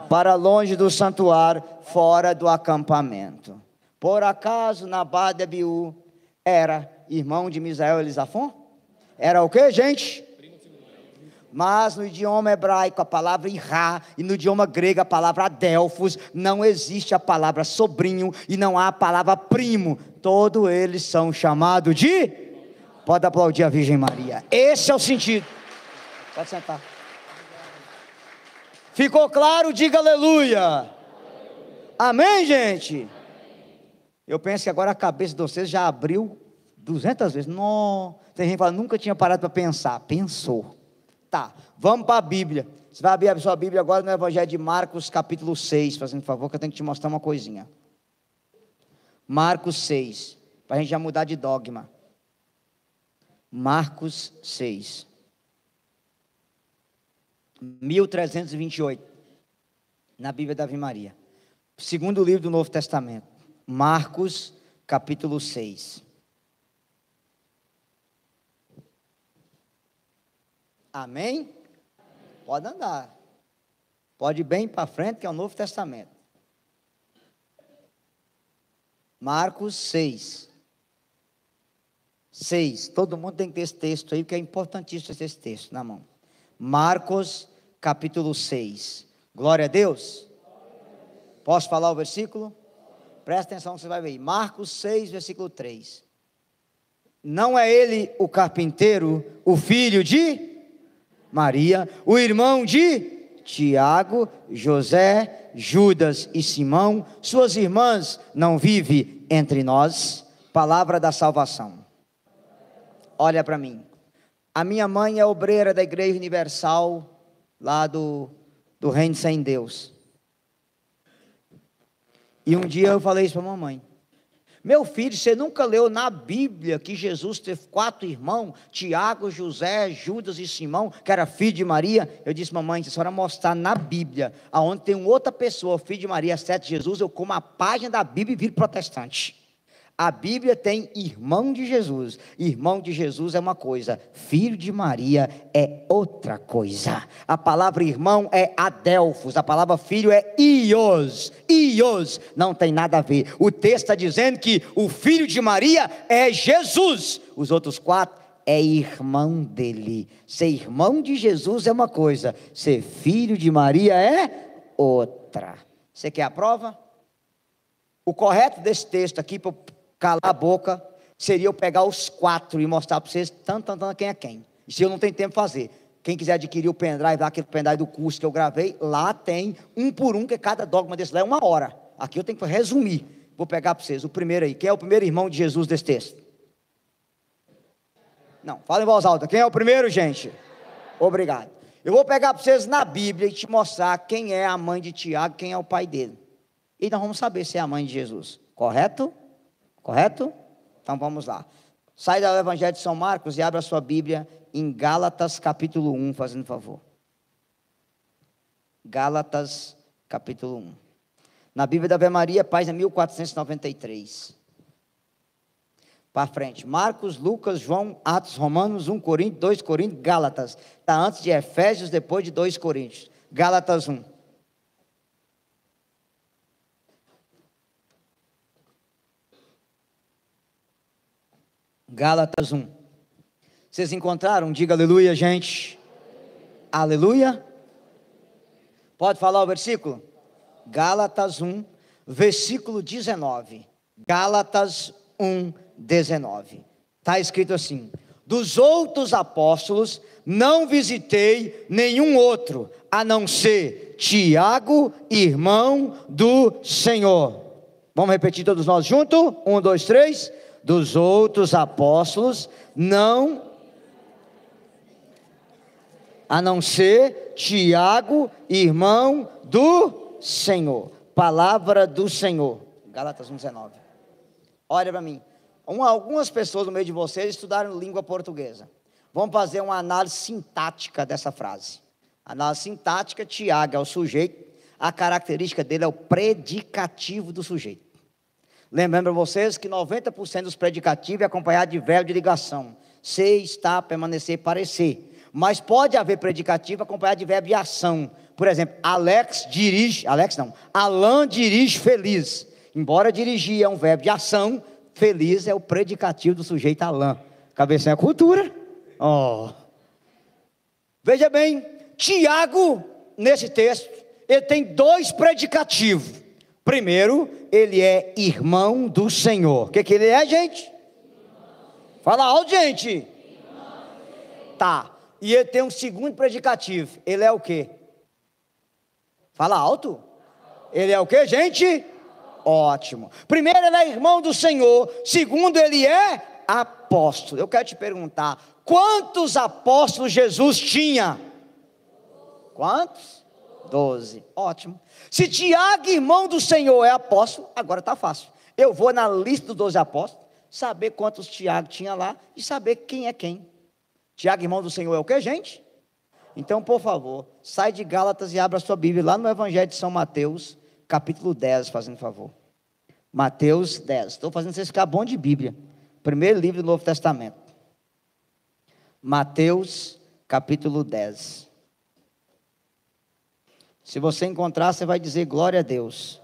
para longe do santuário, fora do acampamento. Por acaso Nabad e Abiú era irmão de Misael e Elisafã? Era o que, gente? Mas no idioma hebraico a palavra irá e no idioma grego a palavra adelphos, não existe a palavra sobrinho e não há a palavra primo. Todos eles são chamados de... Pode aplaudir a Virgem Maria. Esse é o sentido. Pode sentar. Ficou claro? Diga aleluia. Amém, gente? Eu penso que agora a cabeça de vocês já abriu 200 vezes. Não, tem gente que fala, nunca tinha parado para pensar. Pensou. Tá, vamos para a Bíblia. Você vai abrir a sua Bíblia agora no Evangelho de Marcos, capítulo 6, fazendo favor, que eu tenho que te mostrar uma coisinha. Marcos 6, para a gente já mudar de dogma. Marcos 6, 1328, na Bíblia da Ave Maria. Segundo livro do Novo Testamento. Marcos, capítulo 6. Amém? Pode andar. Pode ir bem para frente, que é o Novo Testamento. Marcos 6. 6. Todo mundo tem que ter esse texto aí, porque é importantíssimo ter esse texto na mão. Marcos, capítulo 6. Glória a Deus. Posso falar o versículo? Presta atenção que você vai ver. Marcos 6, versículo 3. Não é ele o carpinteiro, o filho de Maria, o irmão de Tiago, José, Judas e Simão? Suas irmãs não vivem entre nós? Palavra da salvação. Olha para mim. A minha mãe é obreira da Igreja Universal, lá do Reino Sem Deus. E um dia eu falei isso para a mamãe. Meu filho, você nunca leu na Bíblia que Jesus teve 4 irmãos, Tiago, José, Judas e Simão, que era filho de Maria? Eu disse, mamãe, se a senhora mostrar na Bíblia, aonde tem outra pessoa, filho de Maria, 7 Jesus, eu como a página da Bíblia e viro protestante. A Bíblia tem irmão de Jesus. Irmão de Jesus é uma coisa, filho de Maria é outra coisa. A palavra irmão é adelphos, a palavra filho é ios. Ios não tem nada a ver. O texto está dizendo que o filho de Maria é Jesus. Os outros 4 é irmão dele. Ser irmão de Jesus é uma coisa, ser filho de Maria é outra. Você quer a prova? O correto desse texto aqui, para calar a boca, seria eu pegar os 4 e mostrar para vocês, tanto, quem é quem. E se eu não tenho tempo de fazer, quem quiser adquirir o pendrive, aquele pendrive do curso que eu gravei, lá tem um por um, que cada dogma desse lá é 1 hora. Aqui eu tenho que resumir. Vou pegar para vocês, o primeiro aí. Quem é o primeiro irmão de Jesus desse texto? Não, fala em voz alta. Quem é o primeiro, gente? Obrigado. Eu vou pegar para vocês na Bíblia e te mostrar quem é a mãe de Tiago, quem é o pai dele. E nós vamos saber se é a mãe de Jesus. Correto? Correto? Então vamos lá. Sai do Evangelho de São Marcos e abre a sua Bíblia em Gálatas capítulo 1, fazendo favor. Gálatas capítulo 1. Na Bíblia da Ave Maria, página 1493. Para frente. Marcos, Lucas, João, Atos, Romanos, 1 Coríntios, 2 Coríntios, Gálatas. Está antes de Efésios, depois de 2 Coríntios. Gálatas 1. Gálatas 1. Vocês encontraram? Diga aleluia, gente. Aleluia. Pode falar o versículo? Gálatas 1, versículo 19. Gálatas 1, 19. Está escrito assim: dos outros apóstolos não visitei nenhum outro, a não ser Tiago, irmão do Senhor. Vamos repetir todos nós juntos? 1, 2, 3. Dos outros apóstolos, não, a não ser Tiago, irmão do Senhor. Palavra do Senhor. Gálatas 1,19. Olha para mim. Algumas pessoas no meio de vocês estudaram língua portuguesa. Vamos fazer uma análise sintática dessa frase. Análise sintática, Tiago é o sujeito. A característica dele é o predicativo do sujeito. Lembrando para vocês que 90% dos predicativos é acompanhado de verbo de ligação. Ser, estar, permanecer, parecer. Mas pode haver predicativo acompanhado de verbo de ação. Por exemplo, Alan dirige feliz. Embora dirigir é um verbo de ação, feliz é o predicativo do sujeito Alan. Cabecinha é cultura. Oh. Veja bem, Tiago, nesse texto, ele tem dois predicativos. Primeiro, ele é irmão do Senhor. O que ele é, gente? Fala alto, gente. Tá. E ele tem um segundo predicativo. Ele é o quê? Fala alto. Ele é o quê, gente? Ótimo. Primeiro, ele é irmão do Senhor. Segundo, ele é apóstolo. Eu quero te perguntar, quantos apóstolos Jesus tinha? Quantos? 12. Ótimo. Se Tiago, irmão do Senhor, é apóstolo, agora está fácil. Eu vou na lista dos 12 apóstolos, saber quantos Tiago tinha lá e saber quem é quem. Tiago, irmão do Senhor, é o que, gente? Então, por favor, sai de Gálatas e abra a sua Bíblia lá no Evangelho de São Mateus, capítulo 10, fazendo favor. Mateus 10. Estou fazendo vocês ficar bom de Bíblia. Primeiro livro do Novo Testamento. Mateus, capítulo 10. Se você encontrar, você vai dizer glória a Deus.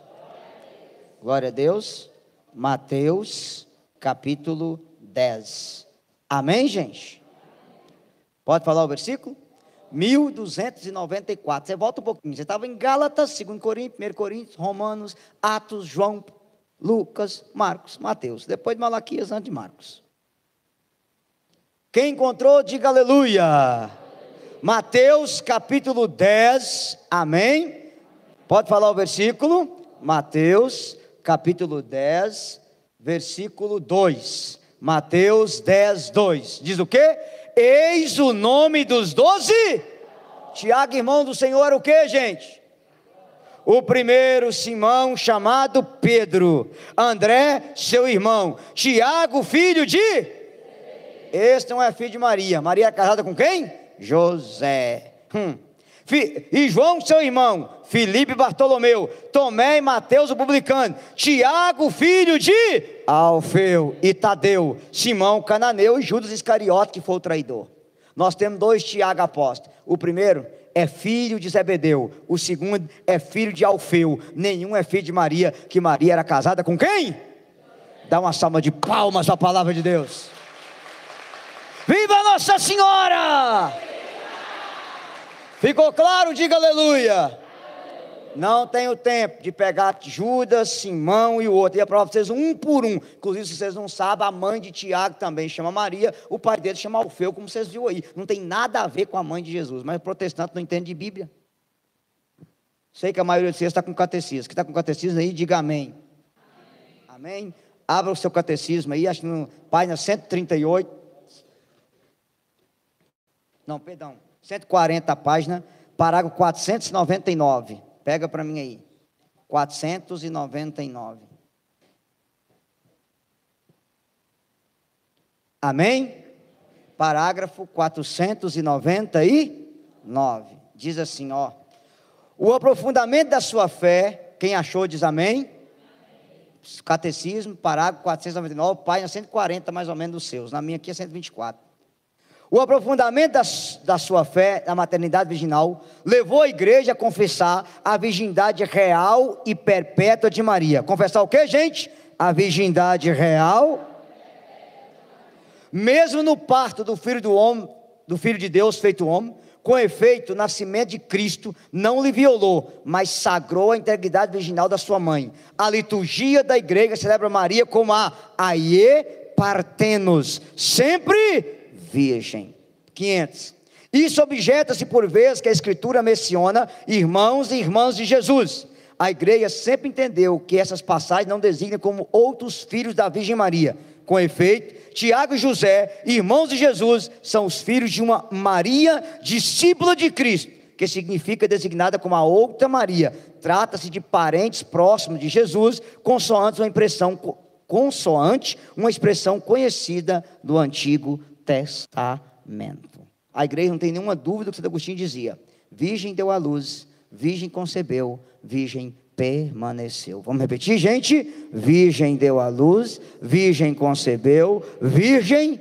Glória a Deus. Mateus, capítulo 10. Amém, gente? Pode falar o versículo? 1294. Você volta um pouquinho. Você estava em Gálatas, 2 Coríntios, 1 Coríntios, Romanos, Atos, João, Lucas, Marcos, Mateus. Depois de Malaquias, antes de Marcos. Quem encontrou, diga aleluia. Mateus capítulo 10, amém? Pode falar o versículo? Mateus capítulo 10, versículo 2. Mateus 10, 2. Diz o quê? Eis o nome dos 12. Tiago, irmão do Senhor, era o quê, gente? O primeiro, Simão, chamado Pedro. André, seu irmão. Tiago, filho de? Este não é filho de Maria. Maria é casada com quem? José. E João, seu irmão. Filipe e Bartolomeu. Tomé e Mateus, o publicano. Tiago, filho de Alfeu e Tadeu. Simão, cananeu, e Judas Iscariote, que foi o traidor. Nós temos dois Tiago apóstolos. O primeiro é filho de Zebedeu. O segundo é filho de Alfeu. Nenhum é filho de Maria, que Maria era casada com quem? Dá uma salva de palmas à palavra de Deus. Viva Nossa Senhora! Ficou claro? Diga aleluia. Não tenho tempo de pegar Judas, Simão e o outro. Ia provar para vocês um por um. Inclusive, se vocês não sabem, a mãe de Tiago também chama Maria. O pai dele chama Alfeu, como vocês viram aí. Não tem nada a ver com a mãe de Jesus. Mas o protestante não entende de Bíblia. Sei que a maioria de vocês está com catecismo. Que está com catecismo aí, diga amém. Amém? Abra o seu catecismo aí, acho que no página 138. Não, perdão. 140 páginas, parágrafo 499. Pega para mim aí. 499. Amém? Parágrafo 499. Diz assim, ó. O aprofundamento da sua fé, quem achou diz amém? Catecismo, parágrafo 499, página 140 mais ou menos dos seus. Na minha aqui é 124. O aprofundamento da sua fé na maternidade virginal levou a igreja a confessar a virgindade real e perpétua de Maria. Confessar o que, gente? A virgindade real. Mesmo no parto do filho do homem, do filho de Deus feito homem, com efeito, o nascimento de Cristo não lhe violou, mas sagrou a integridade virginal da sua mãe. A liturgia da igreja celebra Maria como a Aie Partenos, sempre virgem. 500. Isso objeta-se por vezes que a Escritura menciona irmãos e irmãs de Jesus. A igreja sempre entendeu que essas passagens não designam como outros filhos da Virgem Maria. Com efeito, Tiago e José, irmãos de Jesus, são os filhos de uma Maria, discípula de Cristo, que significa designada como a outra Maria. Trata-se de parentes próximos de Jesus, consoante uma expressão conhecida do Antigo Testamento. A igreja não tem nenhuma dúvida do que Santo Agostinho dizia: virgem deu à luz, virgem concebeu, virgem permaneceu. Vamos repetir, gente? Virgem deu à luz, virgem concebeu, virgem.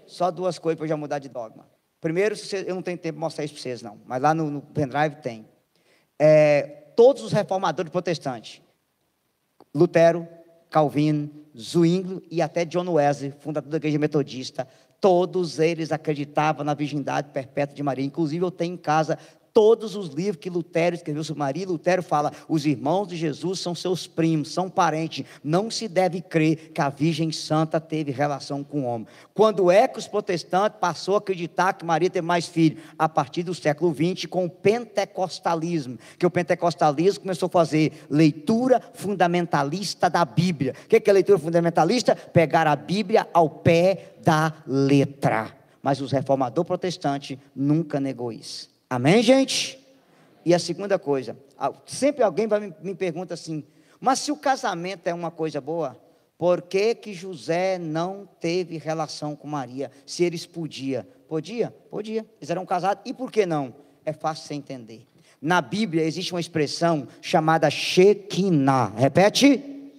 Só duas coisas para eu já mudar de dogma. Primeiro, eu não tenho tempo de mostrar isso para vocês não, mas lá no pendrive tem. Todos os reformadores protestantes, Lutero, Calvino, Zwinglio e até John Wesley, fundador da igreja metodista, Todos eles acreditavam na virgindade perpétua de Maria. Inclusive eu tenho em casa todos os livros que Lutero escreveu sobre Maria. Lutero fala: os irmãos de Jesus são seus primos, são parentes. Não se deve crer que a Virgem Santa teve relação com o homem. Quando é que os protestantes passou a acreditar que Maria teve mais filhos? A partir do século XX, com o pentecostalismo. Que o pentecostalismo começou a fazer leitura fundamentalista da Bíblia. O que é leitura fundamentalista? Pegar a Bíblia ao pé da letra. Mas os reformadores protestantes nunca negou isso. Amém, gente? E a segunda coisa, sempre alguém me pergunta assim: mas se o casamento é uma coisa boa, por que que José não teve relação com Maria? Se eles podiam. Podia? Podia. Eles eram casados. E por que não? É fácil você entender. Na Bíblia existe uma expressão chamada Shekinah. Repete.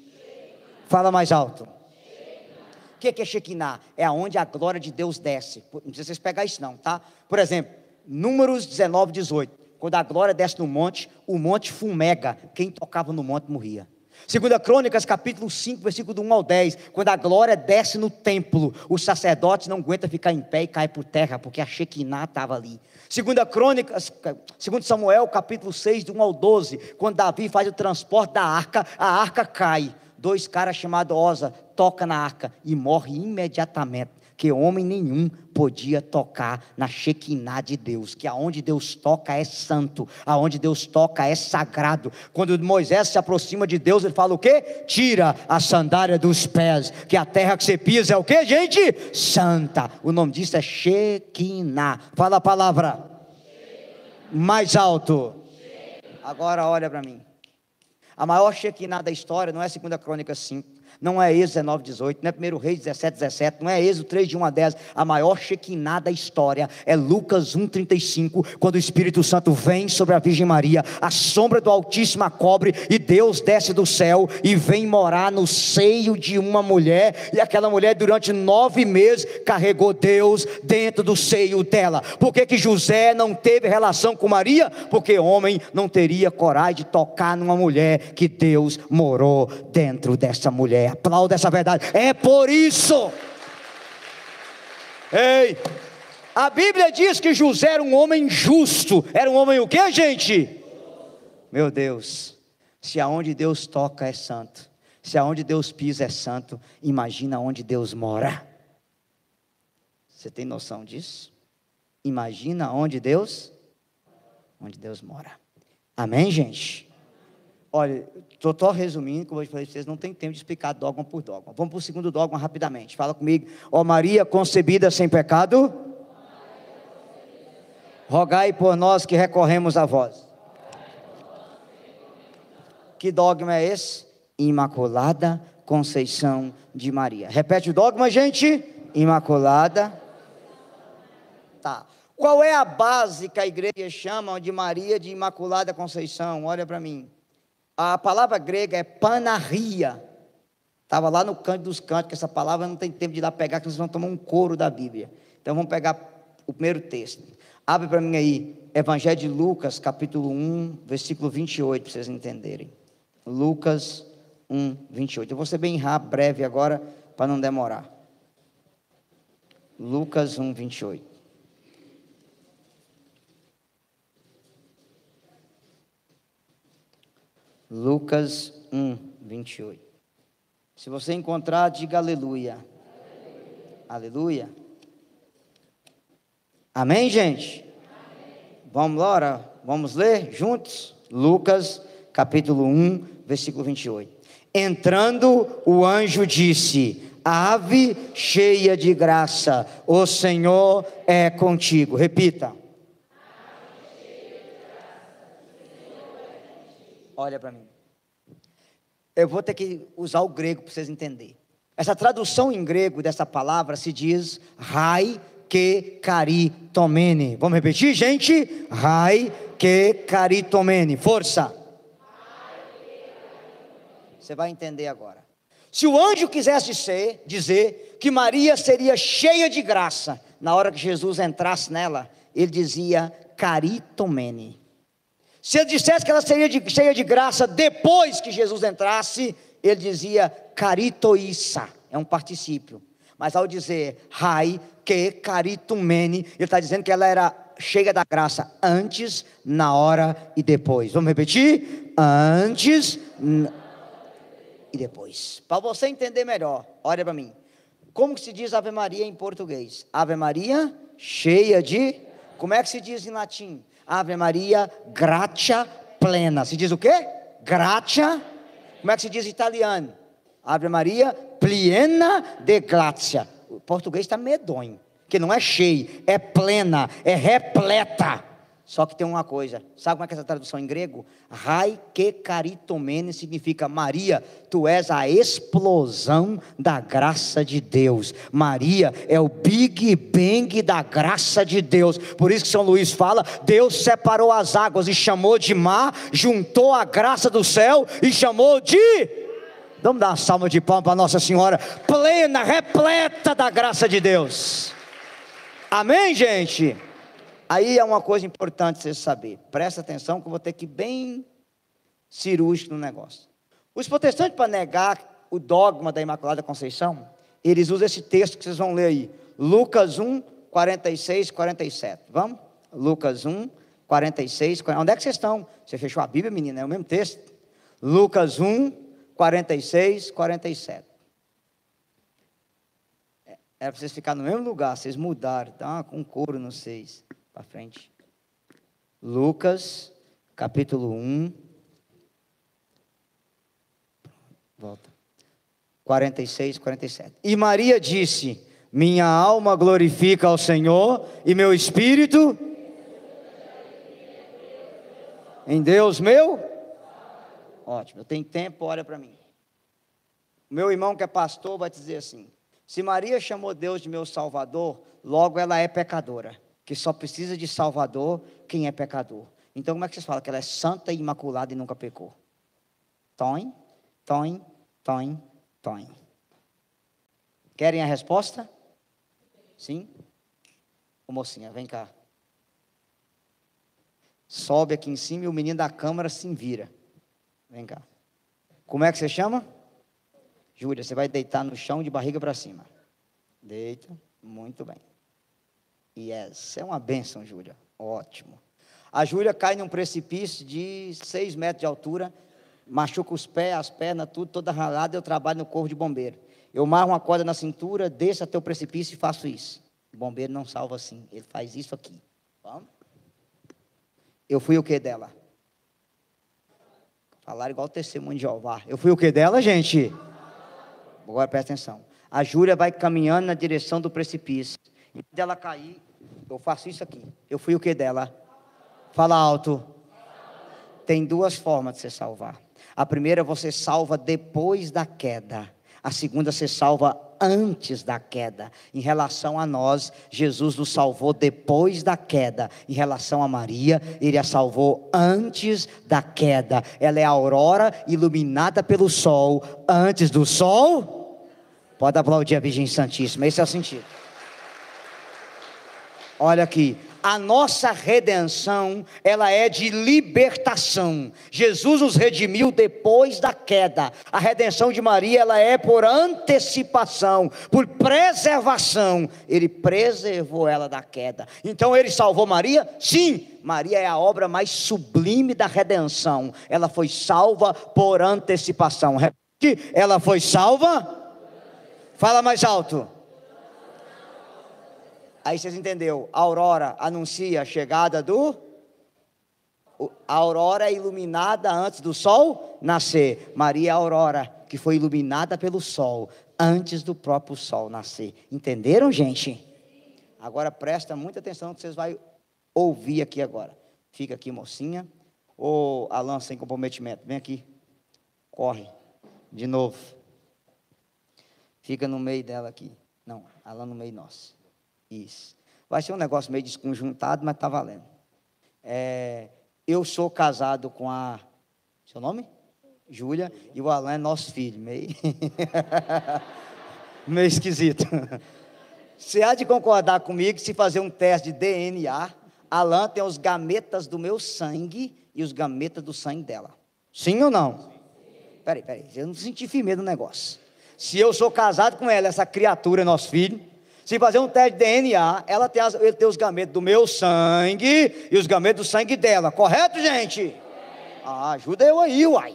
Fala mais alto. O que é Shekinah? É aonde a glória de Deus desce. Não precisa vocês pegar isso não, tá? Por exemplo, Números 19, 18. Quando a glória desce no monte, o monte fumega. Quem tocava no monte morria. 2 Crônicas, capítulo 5, versículo do 1 ao 10. Quando a glória desce no templo, os sacerdotes não aguentam ficar em pé e caem por terra, porque a Shekinah estava ali. 2 Samuel, capítulo 6, do 1 ao 12. Quando Davi faz o transporte da arca, a arca cai. 2 caras chamados Osa tocam na arca e morre imediatamente. Que homem nenhum podia tocar na Shekinah de Deus, que aonde Deus toca é santo, aonde Deus toca é sagrado. Quando Moisés se aproxima de Deus, ele fala o quê? Tira a sandália dos pés, que a terra que você pisa é o quê, gente? Santa. O nome disso é Shekinah. Fala a palavra mais alto. Agora olha para mim. A maior Shekinah da história não é 2 Crônicas 5. Não é Êxodo 19, 18, não é 1 Reis 17, 17, não é Êxodo 3, de 1 a 10. A maior Shekinah da história é Lucas 1, 35, quando o Espírito Santo vem sobre a Virgem Maria, a sombra do Altíssimo a cobre, e Deus desce do céu e vem morar no seio de uma mulher, e aquela mulher durante 9 meses carregou Deus dentro do seio dela. Por que que José não teve relação com Maria? Porque homem não teria coragem de tocar numa mulher que Deus morou dentro dessa mulher. Aplauda essa verdade. É por isso. Ei, a Bíblia diz que José era um homem justo. Era um homem o quê, gente? Meu Deus, se aonde Deus toca é santo, se aonde Deus pisa é santo, imagina onde Deus mora. Você tem noção disso? Imagina onde Deus mora. Amém, gente? Olha, estou resumindo, como eu falei para vocês, não tem tempo de explicar dogma por dogma. Vamos para o segundo dogma rapidamente. Fala comigo. Ó Maria concebida sem pecado, rogai por nós que recorremos a vós. Que dogma é esse? Imaculada Conceição de Maria. Repete o dogma, gente. Imaculada. Tá. Qual é a base que a igreja chama de Maria de Imaculada Conceição? Olha para mim. A palavra grega é panaria. Estava lá no Canto dos Cantos, que essa palavra não tem tempo de ir lá pegar, que vocês vão tomar um couro da Bíblia. Então vamos pegar o primeiro texto. Abre para mim aí, Evangelho de Lucas, capítulo 1, versículo 28, para vocês entenderem. Lucas 1, 28. Eu vou ser bem rápido, breve agora, para não demorar. Lucas 1, 28. Lucas 1, 28. Se você encontrar, diga aleluia. Aleluia. Amém, gente? Amém. Vamos lá, vamos ler juntos? Lucas, capítulo 1, versículo 28. Entrando, o anjo disse: Ave cheia de graça, o Senhor é contigo. Repita. Olha para mim. Eu vou ter que usar o grego para vocês entenderem. Essa tradução em grego dessa palavra se diz Rai que caritomene. Vamos repetir, gente? Rai que caritomene. Força. Você vai entender agora. Se o anjo quisesse dizer que Maria seria cheia de graça, na hora que Jesus entrasse nela, ele dizia caritomene. Se ele dissesse que ela seria cheia de graça depois que Jesus entrasse, ele dizia caritoissa, é um particípio. Mas ao dizer Rai que caritumene, ele está dizendo que ela era cheia da graça antes, na hora e depois. Vamos repetir? Antes e depois. Para você entender melhor, olha para mim. Como que se diz Ave Maria em português? Ave Maria cheia de... Como é que se diz em latim? Ave Maria gratia plena. Se diz o quê? Gratia. Como é que se diz em italiano? Ave Maria piena de grazia. O português está medonho, que não é cheio, é plena, é repleta. Só que tem uma coisa, sabe como é que é essa tradução em grego? Rai que caritomene significa: Maria, tu és a explosão da graça de Deus. Maria é o Big Bang da graça de Deus. Por isso que São Luís fala: Deus separou as águas e chamou de mar, juntou a graça do céu e chamou de... Vamos dar uma salva de palmas para Nossa Senhora, plena, repleta da graça de Deus. Amém, gente? Aí é uma coisa importante você saber. Presta atenção que eu vou ter que ir bem cirúrgico no negócio. Os protestantes, para negar o dogma da Imaculada Conceição, eles usam esse texto que vocês vão ler aí. Lucas 1, 46, 47. Vamos? Lucas 1, 46, 47. Onde é que vocês estão? Você fechou a Bíblia, menina? É o mesmo texto. Lucas 1, 46, 47. Era para vocês ficarem no mesmo lugar, vocês mudaram, tá? Com couro no 6, para frente. Lucas, capítulo 1. Volta. 46, 47. E Maria disse: minha alma glorifica ao Senhor, e meu espírito em Deus meu. Ótimo, eu tenho tempo, olha para mim. O meu irmão que é pastor vai dizer assim: se Maria chamou Deus de meu Salvador, logo ela é pecadora, que só precisa de Salvador quem é pecador. Então como é que vocês falam que ela é santa e imaculada e nunca pecou? Toim, toim, toim, toim. Querem a resposta? Sim? Ô mocinha, vem cá. Sobe aqui em cima e o menino da câmara se vira. Vem cá. Como é que você chama? Júlia, você vai deitar no chão de barriga para cima. Deita. Muito bem. Yes. É uma bênção, Júlia. Ótimo. A Júlia cai num precipício de 6 metros de altura, machuca os pés, as pernas, tudo, toda ralada. Eu trabalho no corpo de bombeiro. Eu marro uma corda na cintura, desço até o precipício e faço isso. O bombeiro não salva assim. Ele faz isso aqui. Vamos? Eu fui o que dela? Falaram igual o testemunho de Jeová. Eu fui o que dela, gente? Agora presta atenção. A Júlia vai caminhando na direção do precipício. E quando ela cair, eu faço isso aqui. Eu fui o que dela? Fala alto. Tem 2 formas de você salvar. A primeira, você salva depois da queda. A segunda, você salva antes da queda. Em relação a nós, Jesus nos salvou depois da queda. Em relação a Maria, Ele a salvou antes da queda. Ela é a aurora iluminada pelo sol. Antes do sol, pode aplaudir a Virgem Santíssima. Esse é o sentido. Olha aqui. A nossa redenção, ela é de libertação. Jesus nos redimiu depois da queda. A redenção de Maria, ela é por antecipação, por preservação. Ele preservou ela da queda. Então ele salvou Maria? Sim, Maria é a obra mais sublime da redenção. Ela foi salva por antecipação. Repete, ela foi salva? Fala mais alto. Aí vocês entenderam, a aurora anuncia a chegada a aurora é iluminada antes do sol nascer. Maria é a aurora que foi iluminada pelo sol, antes do próprio sol nascer. Entenderam, gente? Agora presta muita atenção que vocês vão ouvir aqui agora. Fica aqui, mocinha. Ô, Alan, sem comprometimento, vem aqui. Corre, de novo. Fica no meio dela aqui. Não, Alan no meio nosso. Isso. Vai ser um negócio meio desconjuntado, mas está valendo. Eu sou casado com a... Seu nome? Júlia. E o Alan é nosso filho. Meio esquisito. Você há de concordar comigo que se fazer um teste de DNA, Alan tem os gametas do meu sangue e os gametas do sangue dela. Sim ou não? Peraí. Eu não senti firmeza no negócio. Se eu sou casado com ela, essa criatura é nosso filho. Se fazer um teste de DNA, ele tem os gametos do meu sangue e os gametos do sangue dela. Correto, gente? Ajuda eu aí, uai.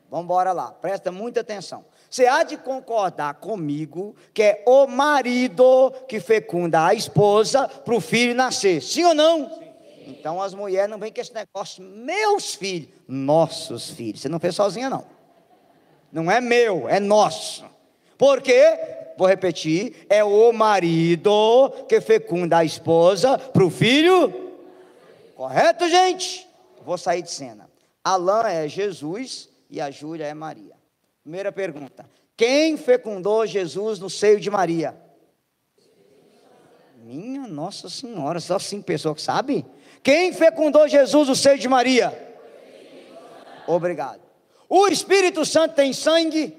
Vamos embora lá, presta muita atenção. Você há de concordar comigo que é o marido que fecunda a esposa para o filho nascer, sim ou não? Sim. Então as mulheres não vêm com esse negócio, meus filhos, nossos filhos. Você não fez sozinha não. Não é meu, é nosso. Por quê? Vou repetir, é o marido que fecunda a esposa para o filho. Correto, gente? Vou sair de cena. Alain é Jesus e a Júlia é Maria. Primeira pergunta: quem fecundou Jesus no seio de Maria? Minha Nossa Senhora, só 5 pessoas que sabem? Quem fecundou Jesus no seio de Maria? Obrigado. O Espírito Santo tem sangue?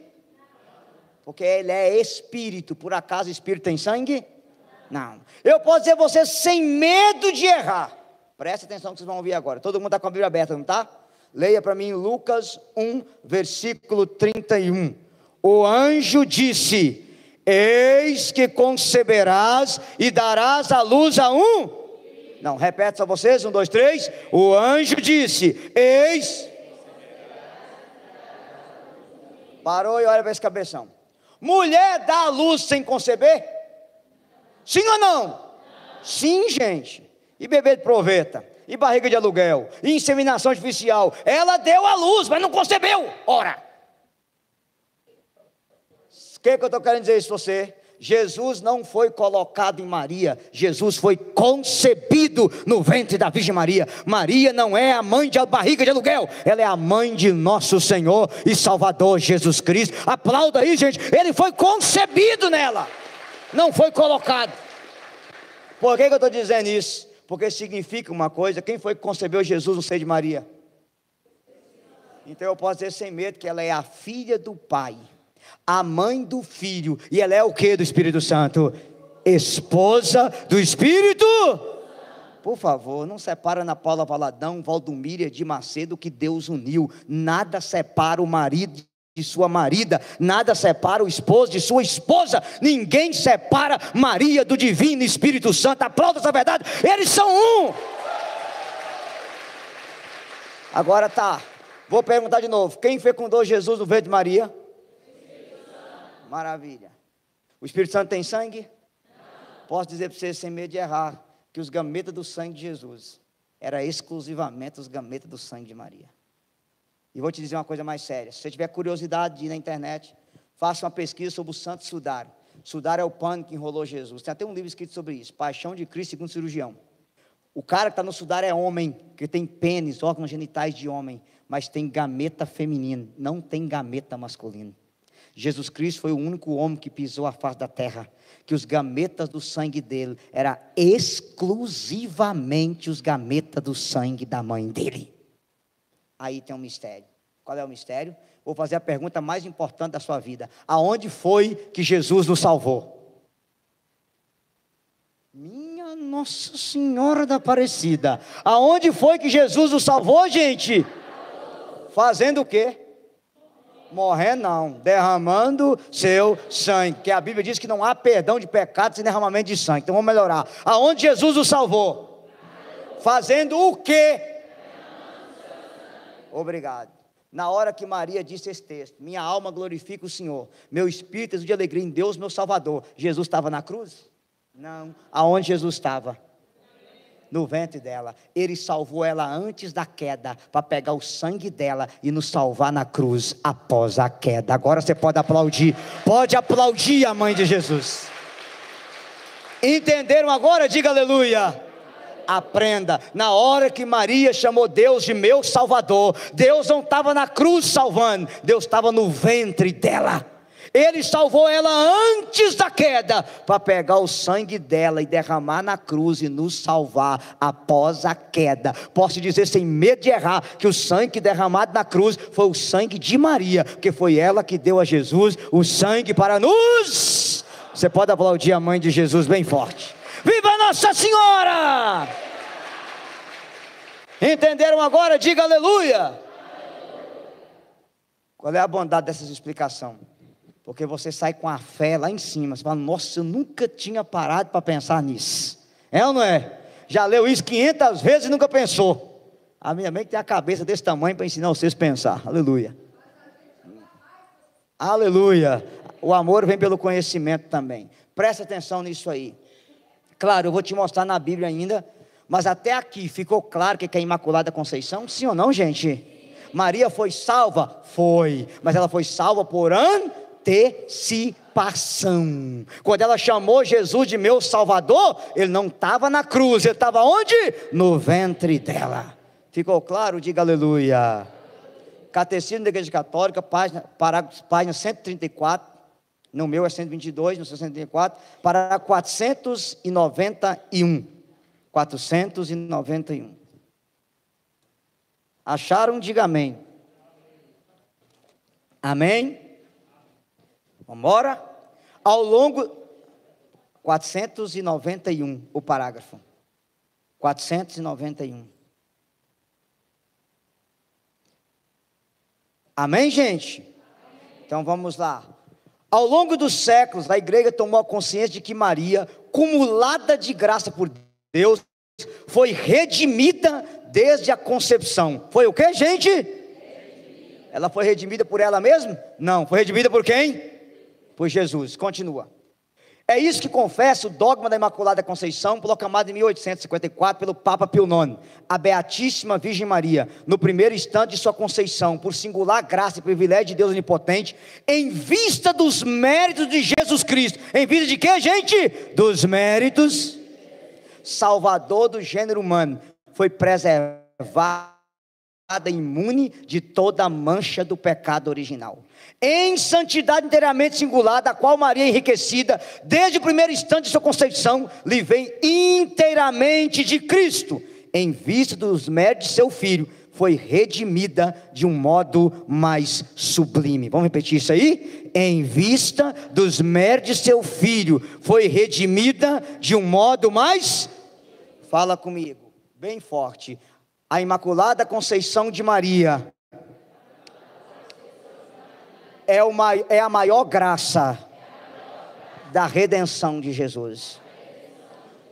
Porque ele é espírito. Por acaso o espírito tem sangue? Não. Eu posso dizer a você sem medo de errar. Presta atenção que vocês vão ouvir agora. Todo mundo está com a Bíblia aberta, não está? Leia para mim Lucas 1, versículo 31. O anjo disse: eis que conceberás e darás à luz a um. Não, repete só vocês, 1, 2, 3. O anjo disse: eis. Parou e olha para esse cabeção. Mulher dá à luz sem conceber? Sim ou não? Sim, gente. E bebê de proveta? E barriga de aluguel, e inseminação artificial, ela deu à luz, mas não concebeu. Ora, o que eu estou querendo dizer isso para você? Jesus não foi colocado em Maria, Jesus foi concebido no ventre da Virgem Maria. Maria não é a mãe de barriga de aluguel, ela é a mãe de nosso Senhor e Salvador Jesus Cristo. Aplauda aí, gente, ele foi concebido nela, não foi colocado. Por que eu estou dizendo isso? Porque significa uma coisa: quem foi que concebeu Jesus no seio de Maria? Então eu posso dizer sem medo que ela é a filha do Pai, a mãe do Filho, e ela é o que do Espírito Santo? Esposa do Espírito. Por favor, não separa Ana Paula Valadão, Valdomíria de Macedo, que Deus uniu. Nada separa o marido de sua marida, nada separa o esposo de sua esposa, ninguém separa Maria do divino Espírito Santo. Aplauda essa verdade, eles são um. Agora tá, vou perguntar de novo: quem fecundou Jesus no ventre de Maria? Maravilha. O Espírito Santo tem sangue? Não. Posso dizer para vocês sem medo de errar, que os gametas do sangue de Jesus era exclusivamente os gametas do sangue de Maria. E vou te dizer uma coisa mais séria: se você tiver curiosidade de ir na internet, faça uma pesquisa sobre o Santo Sudário. Sudário é o pano que enrolou Jesus. Tem até um livro escrito sobre isso, Paixão de Cristo segundo cirurgião. O cara que está no sudário é homem, que tem pênis, órgãos genitais de homem, mas tem gameta feminino, não tem gameta masculino. Jesus Cristo foi o único homem que pisou a face da terra, que os gametas do sangue dele era exclusivamente os gametas do sangue da mãe dele. Aí tem um mistério. Qual é o mistério? Vou fazer a pergunta mais importante da sua vida: aonde foi que Jesus nos salvou? Minha Nossa Senhora da Aparecida, aonde foi que Jesus nos salvou, gente? Fazendo o quê? Morrendo não, derramando seu sangue, que a Bíblia diz que não há perdão de pecados sem derramamento de sangue. Então vamos melhorar. Aonde Jesus nos salvou? Fazendo o quê? Obrigado. Na hora que Maria disse esse texto: minha alma glorifica o Senhor, meu espírito é de alegria em Deus meu Salvador. Jesus estava na cruz? Não. Aonde Jesus estava? No ventre dela. Ele salvou ela antes da queda, para pegar o sangue dela e nos salvar na cruz após a queda. Agora você pode aplaudir a mãe de Jesus. Entenderam agora? Diga aleluia. Aprenda, na hora que Maria chamou Deus de meu Salvador, Deus não estava na cruz salvando, Deus estava no ventre dela. Ele salvou ela antes da queda, para pegar o sangue dela e derramar na cruz e nos salvar após a queda. Posso dizer sem medo de errar, que o sangue derramado na cruz foi o sangue de Maria, porque foi ela que deu a Jesus o sangue para nos... Você pode aplaudir a mãe de Jesus bem forte. Viva Nossa Senhora! Entenderam agora? Diga aleluia! Qual é a bondade dessa explicação? Porque você sai com a fé lá em cima. Você fala, nossa, eu nunca tinha parado para pensar nisso. É ou não é? Já leu isso 500 vezes e nunca pensou. A minha mente tem a cabeça desse tamanho para ensinar vocês a pensar. Aleluia. Aleluia. O amor vem pelo conhecimento também. Presta atenção nisso aí. Claro, eu vou te mostrar na Bíblia ainda. Mas até aqui ficou claro que é a Imaculada Conceição? Sim ou não, gente? Maria foi salva? Foi. Mas ela foi salva por antecipação. Quando ela chamou Jesus de meu Salvador, ele não estava na cruz, ele estava onde? No ventre dela. Ficou claro? Diga aleluia. Catecismo da Igreja Católica, página 134. No meu é 122, no seu 134. Parágrafo 491. 491. Acharam? Diga amém. Amém? Vamos embora? Ao longo... 491, o parágrafo. 491. Amém, gente? Então vamos lá. Ao longo dos séculos, a igreja tomou a consciência de que Maria, cumulada de graça por Deus, foi redimida desde a concepção. Foi o que, gente? Ela foi redimida por ela mesma? Não, foi redimida por quem? Por Jesus. Continua. É isso que confessa o dogma da Imaculada Conceição, proclamado em 1854 pelo Papa Pio IX. A Beatíssima Virgem Maria, no primeiro instante de sua conceição, por singular graça e privilégio de Deus Onipotente, em vista dos méritos de Jesus Cristo. Em vista de quê, gente? Dos méritos. Salvador do gênero humano. Foi preservada imune de toda a mancha do pecado original. Em santidade inteiramente singular, da qual Maria, enriquecida, desde o primeiro instante de sua concepção, lhe vem inteiramente de Cristo, em vista dos méritos de seu Filho, foi redimida de um modo mais sublime. Vamos repetir isso aí? Em vista dos méritos de seu Filho, foi redimida de um modo mais... Fala comigo, bem forte. A Imaculada Conceição de Maria é a maior graça da redenção de Jesus.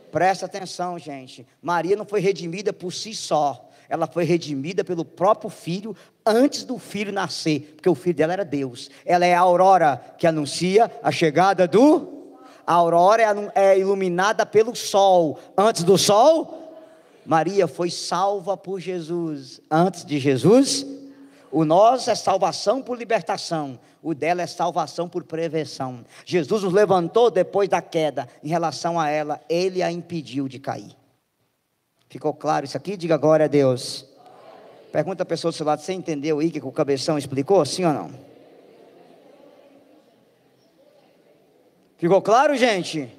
Presta atenção, gente. Maria não foi redimida por si só. Ela foi redimida pelo próprio Filho antes do Filho nascer, porque o Filho dela era Deus. Ela é a aurora que anuncia a chegada do... A aurora é iluminada pelo sol. Antes do sol, Maria foi salva por Jesus. Antes de Jesus, o nosso é salvação por libertação. O dela é salvação por prevenção. Jesus nos levantou depois da queda. Em relação a ela, Ele a impediu de cair. Ficou claro isso aqui? Diga glória a Deus. Pergunta a pessoa do seu lado, você entendeu aí que o cabeção explicou? Sim ou não? Ficou claro, gente?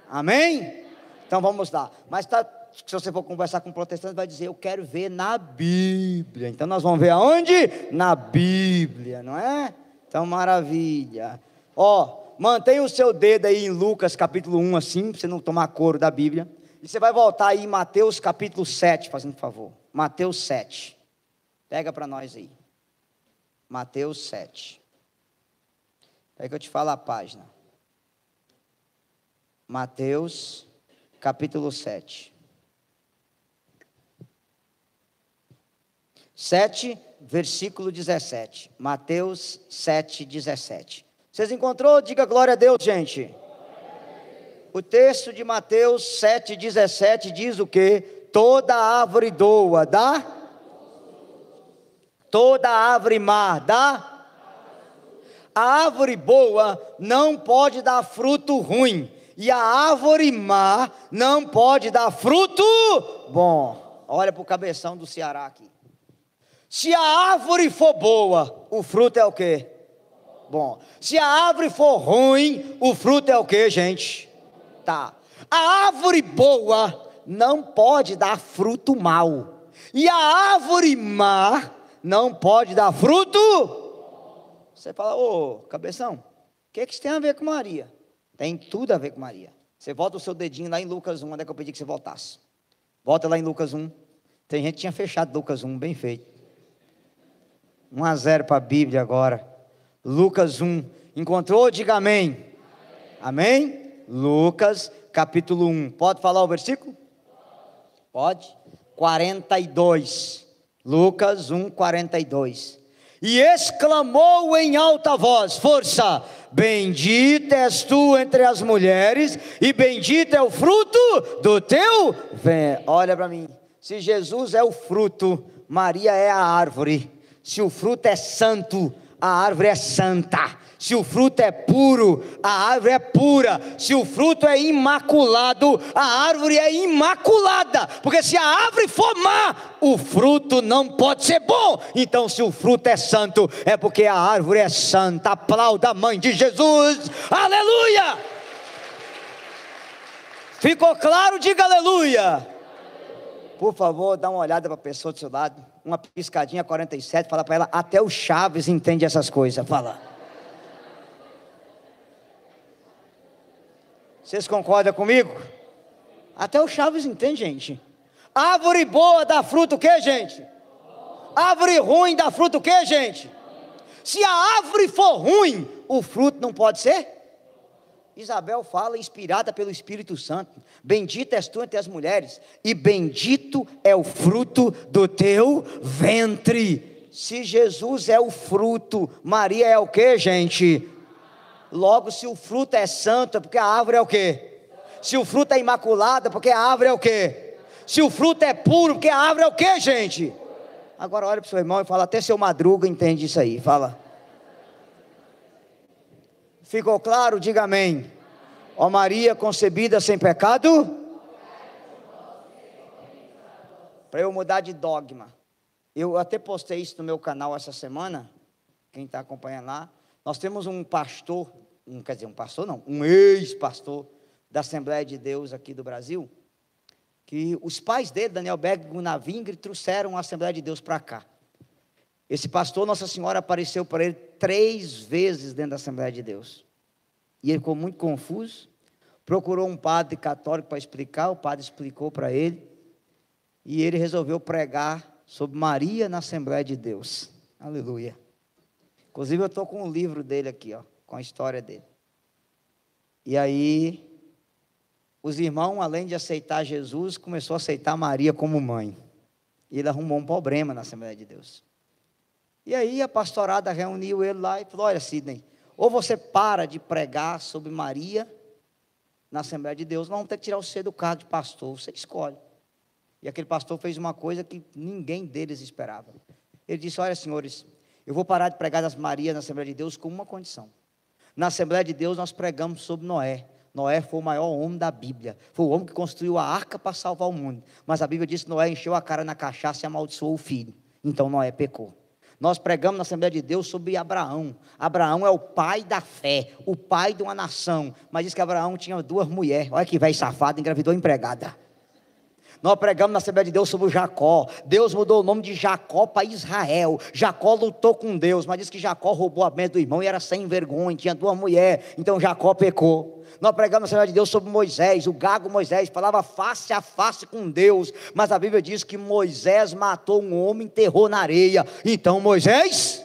Amém? Então vamos lá. Mas se você for conversar com um protestante, vai dizer, eu quero ver na Bíblia. Então nós vamos ver aonde? Na Bíblia, não é? Então maravilha. Mantenha o seu dedo aí em Lucas capítulo 1 assim, para você não tomar couro da Bíblia. E você vai voltar aí em Mateus capítulo 7, fazendo favor. Mateus 7. Pega para nós aí. Mateus 7. Aí que eu te falo a página. Mateus capítulo 7. 7, versículo 17. Mateus 7, 17. Vocês encontrou? Diga glória a Deus, gente. O texto de Mateus 7, 17 diz o quê? Toda árvore boa dá? Toda árvore má dá? A árvore boa não pode dar fruto ruim. E a árvore má não pode dar fruto bom. Olha para o cabeção do Ceará aqui. Se a árvore for boa, o fruto é o quê? Bom. Se a árvore for ruim, o fruto é o quê, gente? Tá. A árvore boa não pode dar fruto mau. E a árvore má não pode dar fruto. Você fala, cabeção, o que isso tem a ver com Maria? Tem tudo a ver com Maria. Você volta o seu dedinho lá em Lucas 1, onde é que eu pedi que você voltasse? Volta lá em Lucas 1. Tem gente que tinha fechado Lucas 1, bem feito. 1-0 para a Bíblia agora. Lucas 1. Encontrou? Diga amém. Amém? Lucas capítulo 1. Pode falar o versículo? Pode. 42. Lucas 1, 42. E exclamou em alta voz, força: bendita és tu entre as mulheres, e bendito é o fruto do teu ventre. Olha para mim, se Jesus é o fruto, Maria é a árvore. Se o fruto é santo, a árvore é santa. Se o fruto é puro, a árvore é pura. Se o fruto é imaculado, a árvore é imaculada. Porque se a árvore for má, o fruto não pode ser bom. Então, se o fruto é santo, é porque a árvore é santa. Aplauda a mãe de Jesus. Aleluia! Ficou claro? Diga aleluia. Por favor, dá uma olhada para a pessoa do seu lado. Uma piscadinha 47, fala para ela: até o Chaves entende essas coisas. Fala. Vocês concordam comigo? Até o Chaves entende, gente. Árvore boa dá fruto o que, gente? Árvore ruim dá fruto o que, gente? Se a árvore for ruim, o fruto não pode ser? Isabel fala, inspirada pelo Espírito Santo: bendita és tu entre as mulheres, e bendito é o fruto do teu ventre. Se Jesus é o fruto, Maria é o que, gente? Logo, se o fruto é santo, é porque a árvore é o quê? Se o fruto é imaculado, é porque a árvore é o quê? Se o fruto é puro, porque a árvore é o quê, gente? Agora olha para o seu irmão e fala: até seu Madruga entende isso aí. Fala. Ficou claro? Diga amém. Ó Maria concebida sem pecado. Para eu mudar de dogma, eu até postei isso no meu canal essa semana. Quem está acompanhando lá, nós temos um pastor, um ex-pastor da Assembleia de Deus aqui do Brasil, que os pais dele, Daniel Berg e Gunnar Vingre, trouxeram a Assembleia de Deus para cá. Esse pastor, Nossa Senhora apareceu para ele 3 vezes dentro da Assembleia de Deus, e ele ficou muito confuso, procurou um padre católico para explicar, o padre explicou para ele, e ele resolveu pregar sobre Maria na Assembleia de Deus. Aleluia. Inclusive eu estou com um livro dele aqui, ó, com a história dele. E aí, os irmãos, além de aceitar Jesus, começou a aceitar Maria como mãe. E ele arrumou um problema na Assembleia de Deus. E aí a pastorada reuniu ele lá e falou: olha, Sidney, ou você para de pregar sobre Maria na Assembleia de Deus, nós vamos ter que tirar você do cargo de pastor, você escolhe. E aquele pastor fez uma coisa que ninguém deles esperava. Ele disse: olha, senhores, eu vou parar de pregar das Marias na Assembleia de Deus com uma condição. Na Assembleia de Deus nós pregamos sobre Noé. Noé foi o maior homem da Bíblia. Foi o homem que construiu a arca para salvar o mundo. Mas a Bíblia diz que Noé encheu a cara na cachaça e amaldiçoou o filho. Então Noé pecou. Nós pregamos na Assembleia de Deus sobre Abraão. Abraão é o pai da fé, o pai de uma nação. Mas diz que Abraão tinha 2 mulheres. Olha que velho safado, engravidou empregada. Nós pregamos na Assembleia de Deus sobre o Jacó. Deus mudou o nome de Jacó para Israel. Jacó lutou com Deus, mas diz que Jacó roubou a bênção do irmão e era sem vergonha, tinha 2 mulheres, então Jacó pecou. Nós pregamos na Assembleia de Deus sobre Moisés, o gago Moisés, falava face a face com Deus, mas a Bíblia diz que Moisés matou um homem e enterrou na areia, então Moisés...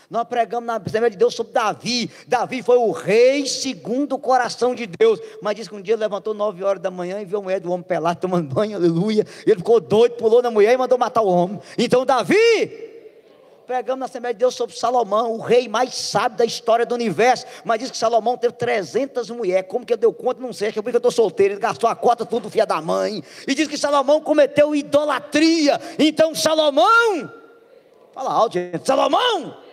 Nós pregamos na Assembleia de Deus sobre Davi. Davi foi o rei segundo o coração de Deus. Mas diz que um dia ele levantou 9 horas da manhã e viu a mulher do homem pelado tomando banho, aleluia. Ele ficou doido, pulou na mulher e mandou matar o homem. Então Davi... Pregamos na Assembleia de Deus sobre Salomão, o rei mais sábio da história do universo. Mas diz que Salomão teve 300 mulheres. Como que ele deu conta? Não sei, acho que é porque eu estou solteiro. Ele gastou a cota tudo, filha da mãe. E diz que Salomão cometeu idolatria. Então Salomão... Fala alto, gente. Salomão...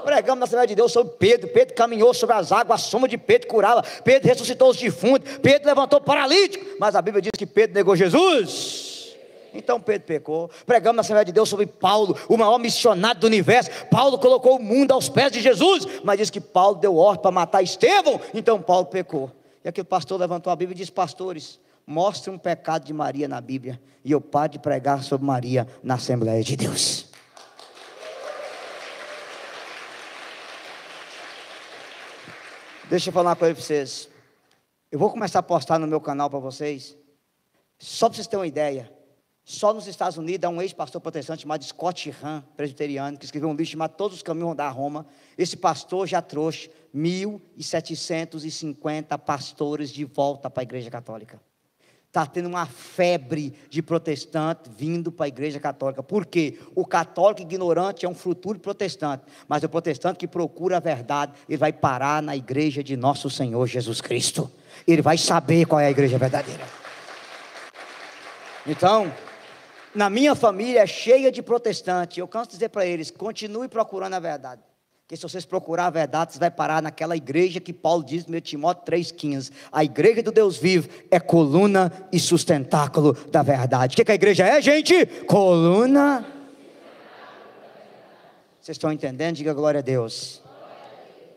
Pregamos na Assembleia de Deus sobre Pedro. Pedro caminhou sobre as águas, a sombra de Pedro curava. Pedro ressuscitou os defuntos. Pedro levantou o paralítico. Mas a Bíblia diz que Pedro negou Jesus. Então Pedro pecou. Pregamos na Assembleia de Deus sobre Paulo, o maior missionário do universo. Paulo colocou o mundo aos pés de Jesus. Mas diz que Paulo deu ordem para matar Estevão. Então Paulo pecou. E aquele pastor levantou a Bíblia e disse: pastores, mostre um pecado de Maria na Bíblia, e eu paro de pregar sobre Maria na Assembleia de Deus. Deixa eu falar uma coisa para vocês. Eu vou começar a postar no meu canal para vocês. Só para vocês terem uma ideia. Só nos Estados Unidos há um ex-pastor protestante chamado Scott Hahn, presbiteriano, que escreveu um livro chamado Todos os Caminhos Vão Dar a Roma. Esse pastor já trouxe 1.750 pastores de volta para a Igreja Católica. Está tendo uma febre de protestante vindo para a Igreja Católica. Por quê? O católico ignorante é um futuro protestante, mas o protestante que procura a verdade, ele vai parar na igreja de nosso Senhor Jesus Cristo. Ele vai saber qual é a igreja verdadeira. Então, na minha família é cheia de protestantes. Eu canso de dizer para eles, continue procurando a verdade. Porque se vocês procurar a verdade, você vai parar naquela igreja que Paulo diz no 1 Timóteo 3,15. A igreja do Deus vivo é coluna e sustentáculo da verdade. O que a igreja é, gente? Coluna. Vocês estão entendendo? Diga glória a Deus.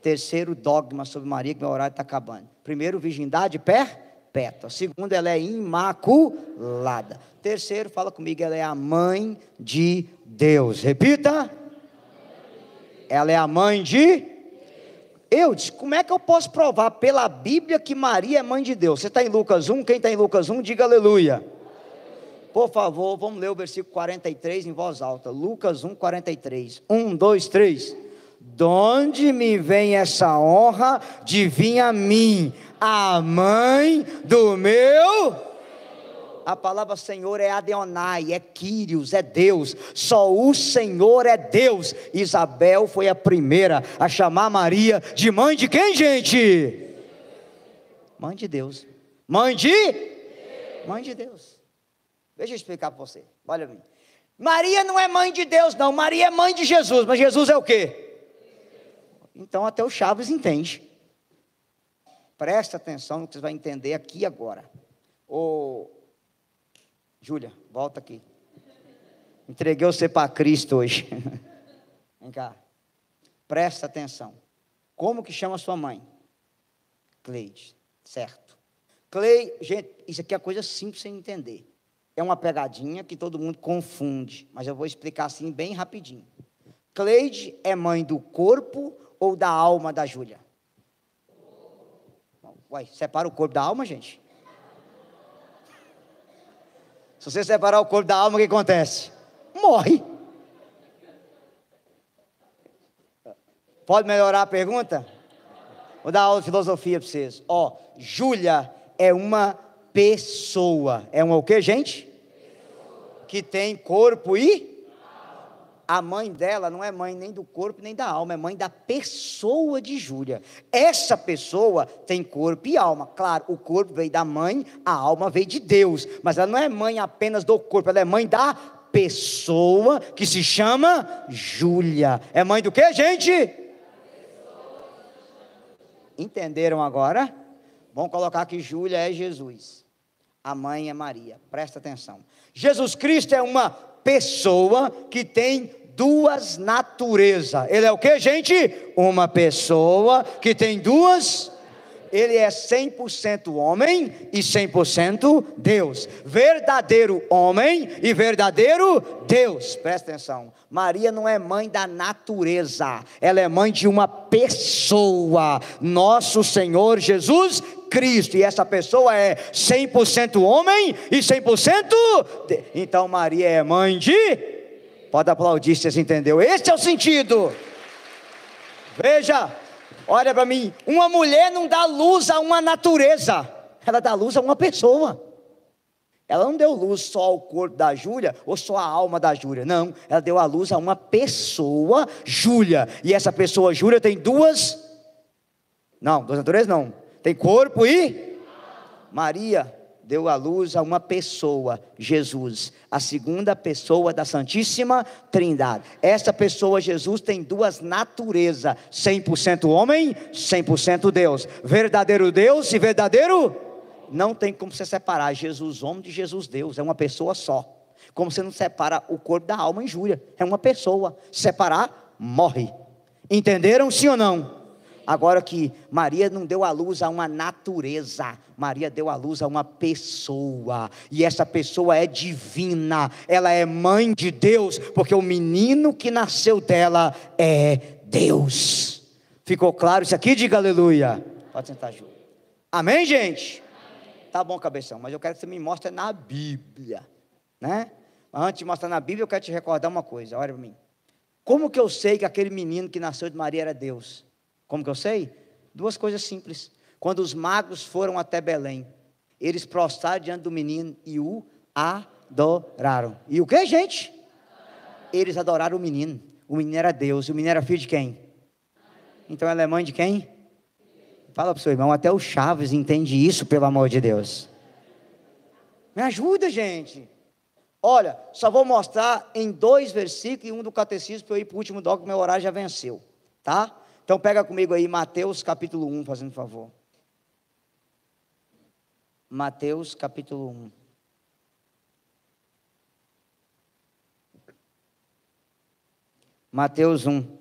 Terceiro dogma sobre Maria, que meu horário está acabando. Primeiro, virgindade perpétua. Segundo, ela é imaculada. Terceiro, fala comigo, ela é a mãe de Deus. Repita. Ela é a mãe de... Eu disse, como é que eu posso provar pela Bíblia que Maria é mãe de Deus? Você está em Lucas 1? Quem está em Lucas 1, diga aleluia. Por favor, vamos ler o versículo 43 em voz alta. Lucas 1, 43. 1, 2, 3. Donde me vem essa honra de vir a mim, a mãe do meu... A palavra Senhor é Adonai, é Quírios, é Deus. Só o Senhor é Deus. Isabel foi a primeira a chamar Maria de mãe de quem, gente? Mãe de Deus. Mãe de Deus. Deixa eu explicar para você. Olha para mim. Maria não é mãe de Deus, não. Maria é mãe de Jesus. Mas Jesus é o quê? Então até o Chaves entende. Presta atenção no que você vai entender aqui agora. Júlia, volta aqui. Entreguei você para Cristo hoje. Vem cá. Presta atenção. Como que chama sua mãe? Cleide. Certo. Cleide, gente, isso aqui é coisa simples sem entender. É uma pegadinha que todo mundo confunde. Mas eu vou explicar assim bem rapidinho. Cleide é mãe do corpo ou da alma da Júlia? Uai, separa o corpo da alma, gente? Se você separar o corpo da alma, o que acontece? Morre. Pode melhorar a pergunta? Vou dar aula de filosofia para vocês. Júlia é uma pessoa. É uma o quê, gente? Que tem corpo e... A mãe dela não é mãe nem do corpo nem da alma, é mãe da pessoa de Júlia. Essa pessoa tem corpo e alma. Claro, o corpo veio da mãe, a alma veio de Deus. Mas ela não é mãe apenas do corpo, ela é mãe da pessoa que se chama Júlia. É mãe do que, gente? Entenderam agora? Vamos colocar que Júlia é Jesus. A mãe é Maria. Presta atenção. Jesus Cristo é uma pessoa que tem duas naturezas. Ele é o que, gente? Uma pessoa que tem duas. Ele é 100% homem e 100% Deus. Verdadeiro homem e verdadeiro Deus. Presta atenção. Maria não é mãe da natureza. Ela é mãe de uma pessoa. Nosso Senhor Jesus Cristo. E essa pessoa é 100% homem e 100% Deus. Então Maria é mãe de... Pode aplaudir se você entendeu. Esse é o sentido. Veja, olha para mim. Uma mulher não dá luz a uma natureza. Ela dá luz a uma pessoa. Ela não deu luz só ao corpo da Júlia ou só à alma da Júlia. Não, ela deu a luz a uma pessoa, Júlia. E essa pessoa, Júlia, tem duas naturezas não. Tem corpo e... Maria deu a luz a uma pessoa, Jesus, a segunda pessoa da Santíssima Trindade. Essa pessoa, Jesus, tem duas naturezas, 100% homem, 100% Deus. Verdadeiro Deus e verdadeiro... Não tem como você separar Jesus homem de Jesus Deus, é uma pessoa só. Como você não separa o corpo da alma em Júlia, é uma pessoa. Separar, morre. Entenderam, sim ou não? Agora que Maria não deu à luz a uma natureza, Maria deu à luz a uma pessoa, e essa pessoa é divina, ela é mãe de Deus, porque o menino que nasceu dela é Deus. Ficou claro isso aqui? Diga aleluia. Pode sentar, Ju. Amém, gente? Tá bom, cabeção, mas eu quero que você me mostre na Bíblia, né? Antes de mostrar na Bíblia, eu quero te recordar uma coisa, olha para mim. Como que eu sei que aquele menino que nasceu de Maria era Deus? Como que eu sei? Duas coisas simples. Quando os magos foram até Belém, eles prostraram diante do menino e o adoraram. E o que, gente? Eles adoraram o menino. O menino era Deus. E o menino era filho de quem? Então ela é mãe de quem? Fala para o seu irmão, até o Chaves entende isso, pelo amor de Deus. Me ajuda, gente. Olha, só vou mostrar em 2 versículos e um do catecismo, para eu ir para o último dogma, meu horário já venceu. Tá? Então pega comigo aí, Mateus capítulo 1, fazendo favor. Mateus capítulo 1. Mateus 1.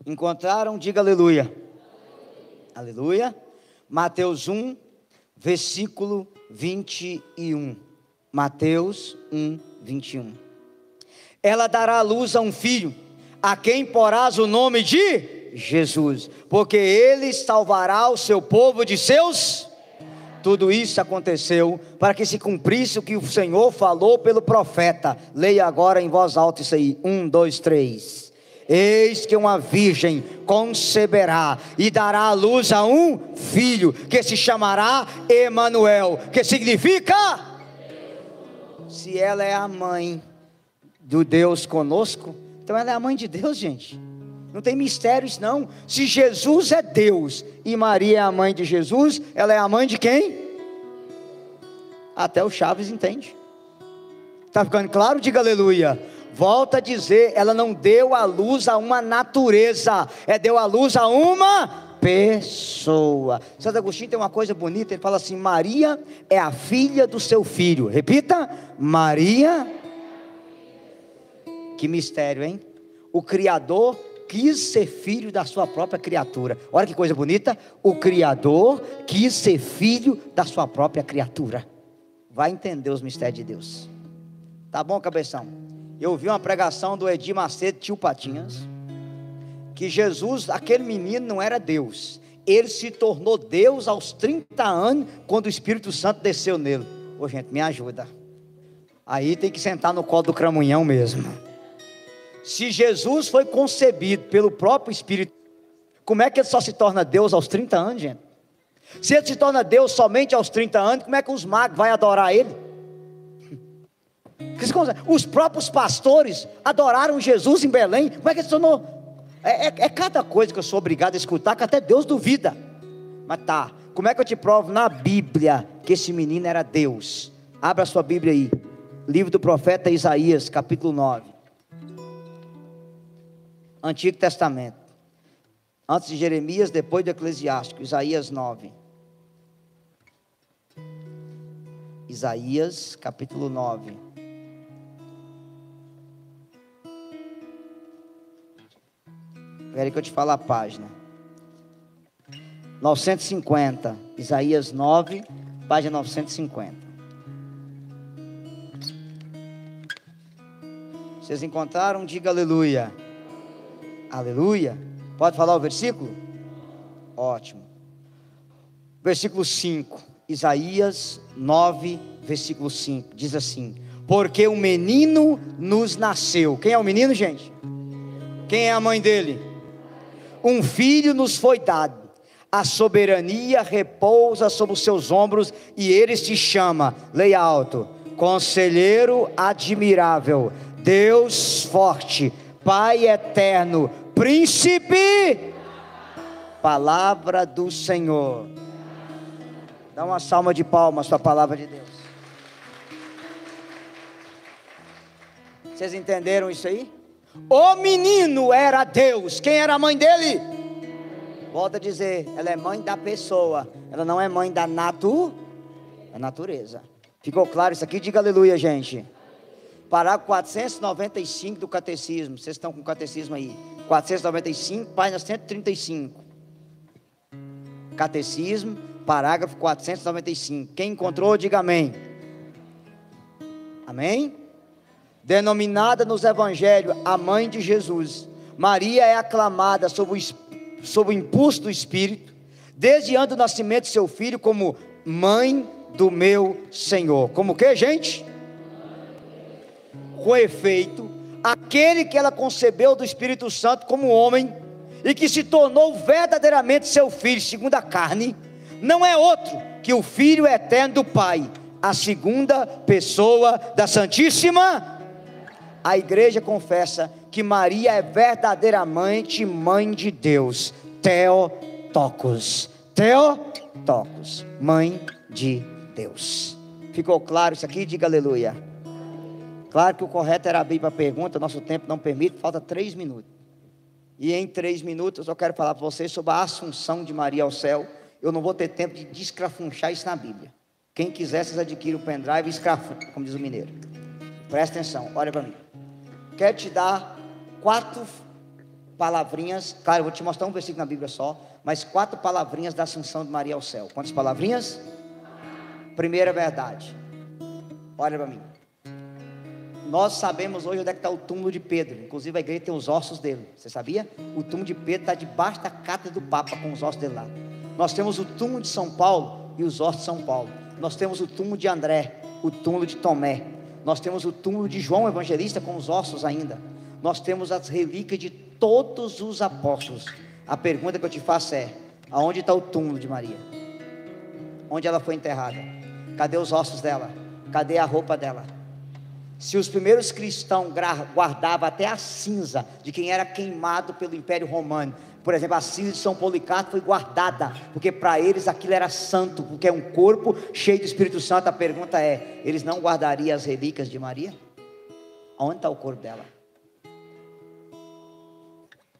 Encontraram? Diga aleluia. Aleluia. Mateus 1, versículo 21. Mateus 1, 21. Ela dará à luz a um filho, a quem porás o nome de Jesus, porque ele salvará o seu povo de seus. Tudo isso aconteceu para que se cumprisse o que o Senhor falou pelo profeta. Leia agora em voz alta isso aí. 1, 2, 3. Eis que uma virgem conceberá e dará à luz a um filho, que se chamará Emanuel, que significa, se ela é a mãe do Deus conosco, então ela é a mãe de Deus, gente. Não tem mistérios não. Se Jesus é Deus e Maria é a mãe de Jesus, ela é a mãe de quem? Até o Chaves entende. Está ficando claro? Diga aleluia. Volta a dizer, ela não deu à luz a uma natureza, deu à luz a uma pessoa. Santo Agostinho tem uma coisa bonita, ele fala assim: Maria é a filha do seu filho. Repita, Maria. Que mistério, hein? O Criador quis ser filho da sua própria criatura. Olha que coisa bonita. O Criador quis ser filho da sua própria criatura. Vai entender os mistérios de Deus. Tá bom, cabeção? Eu ouvi uma pregação do Edir Macedo, tio Patinhas, que Jesus, aquele menino não era Deus. Ele se tornou Deus aos 30 anos, quando o Espírito Santo desceu nele. Ô gente, me ajuda. Aí tem que sentar no colo do cramunhão mesmo. Se Jesus foi concebido pelo próprio Espírito, como é que ele só se torna Deus aos 30 anos, gente? Se ele se torna Deus somente aos 30 anos, como é que os magos vão adorar ele? Os próprios pastores adoraram Jesus em Belém. Como é que ele se tornou? É cada coisa que eu sou obrigado a escutar, que até Deus duvida. Mas tá, como é que eu te provo na Bíblia que esse menino era Deus? Abra a sua Bíblia aí, livro do profeta Isaías, capítulo 9. Antigo Testamento, antes de Jeremias, depois do Eclesiástico. Isaías 9. Isaías capítulo 9. Espera aí que eu te falo a página. 950. Isaías 9, página 950. Vocês encontraram? Diga aleluia. Aleluia. Pode falar o versículo? Ótimo. Versículo 5. Isaías 9, versículo 5. Diz assim: porque um menino nos nasceu. Quem é o menino, gente? Quem é a mãe dele? Um filho nos foi dado. A soberania repousa sobre os seus ombros, e ele se chama, leia alto, Conselheiro admirável, Deus forte, Pai eterno, Príncipe. Palavra do Senhor. Dá uma salva de palmas para a palavra de Deus. Vocês entenderam isso aí? O menino era Deus. Quem era a mãe dele? Volta a dizer, ela é mãe da pessoa, ela não é mãe da natureza. Ficou claro isso aqui? Diga aleluia, gente. Parágrafo 495 do catecismo. Vocês estão com o catecismo aí? 495, página 135. Catecismo, parágrafo 495. Quem encontrou, diga amém. Amém? Denominada nos evangelhos a mãe de Jesus, Maria é aclamada sob o impulso do Espírito, desde antes do nascimento de seu filho, como mãe do meu Senhor. Como que, gente? Com efeito, aquele que ela concebeu do Espírito Santo como homem, e que se tornou verdadeiramente seu filho, segundo a carne, não é outro que o Filho eterno do Pai, a segunda pessoa da Santíssima. A igreja confessa que Maria é verdadeiramente mãe de Deus, Theotokos, mãe de Deus. Ficou claro isso aqui? Diga aleluia. Claro que o correto era abrir para a pergunta, nosso tempo não permite, falta 3 minutos. E em 3 minutos eu quero falar para vocês sobre a assunção de Maria ao céu. Eu não vou ter tempo de descrafunchar isso na Bíblia. Quem quiser, vocês adquirem o pendrive e escrafuncha, como diz o mineiro. Presta atenção, olha para mim. Quero te dar 4 palavrinhas. Claro, eu vou te mostrar um versículo na Bíblia só, mas 4 palavrinhas da assunção de Maria ao céu. Quantas palavrinhas? Primeira verdade. Olha para mim. Nós sabemos hoje onde é que está o túmulo de Pedro. Inclusive a igreja tem os ossos dele. Você sabia? O túmulo de Pedro está debaixo da cátedra do Papa, com os ossos dele lá. Nós temos o túmulo de São Paulo e os ossos de São Paulo. Nós temos o túmulo de André, o túmulo de Tomé. Nós temos o túmulo de João Evangelista, com os ossos ainda. Nós temos as relíquias de todos os apóstolos. A pergunta que eu te faço é: aonde está o túmulo de Maria? Onde ela foi enterrada? Cadê os ossos dela? Cadê a roupa dela? Se os primeiros cristãos guardavam até a cinza de quem era queimado pelo Império Romano, por exemplo, a cinza de São Policarpo foi guardada, porque para eles aquilo era santo, porque é um corpo cheio do Espírito Santo. A pergunta é: eles não guardariam as relíquias de Maria? Onde está o corpo dela?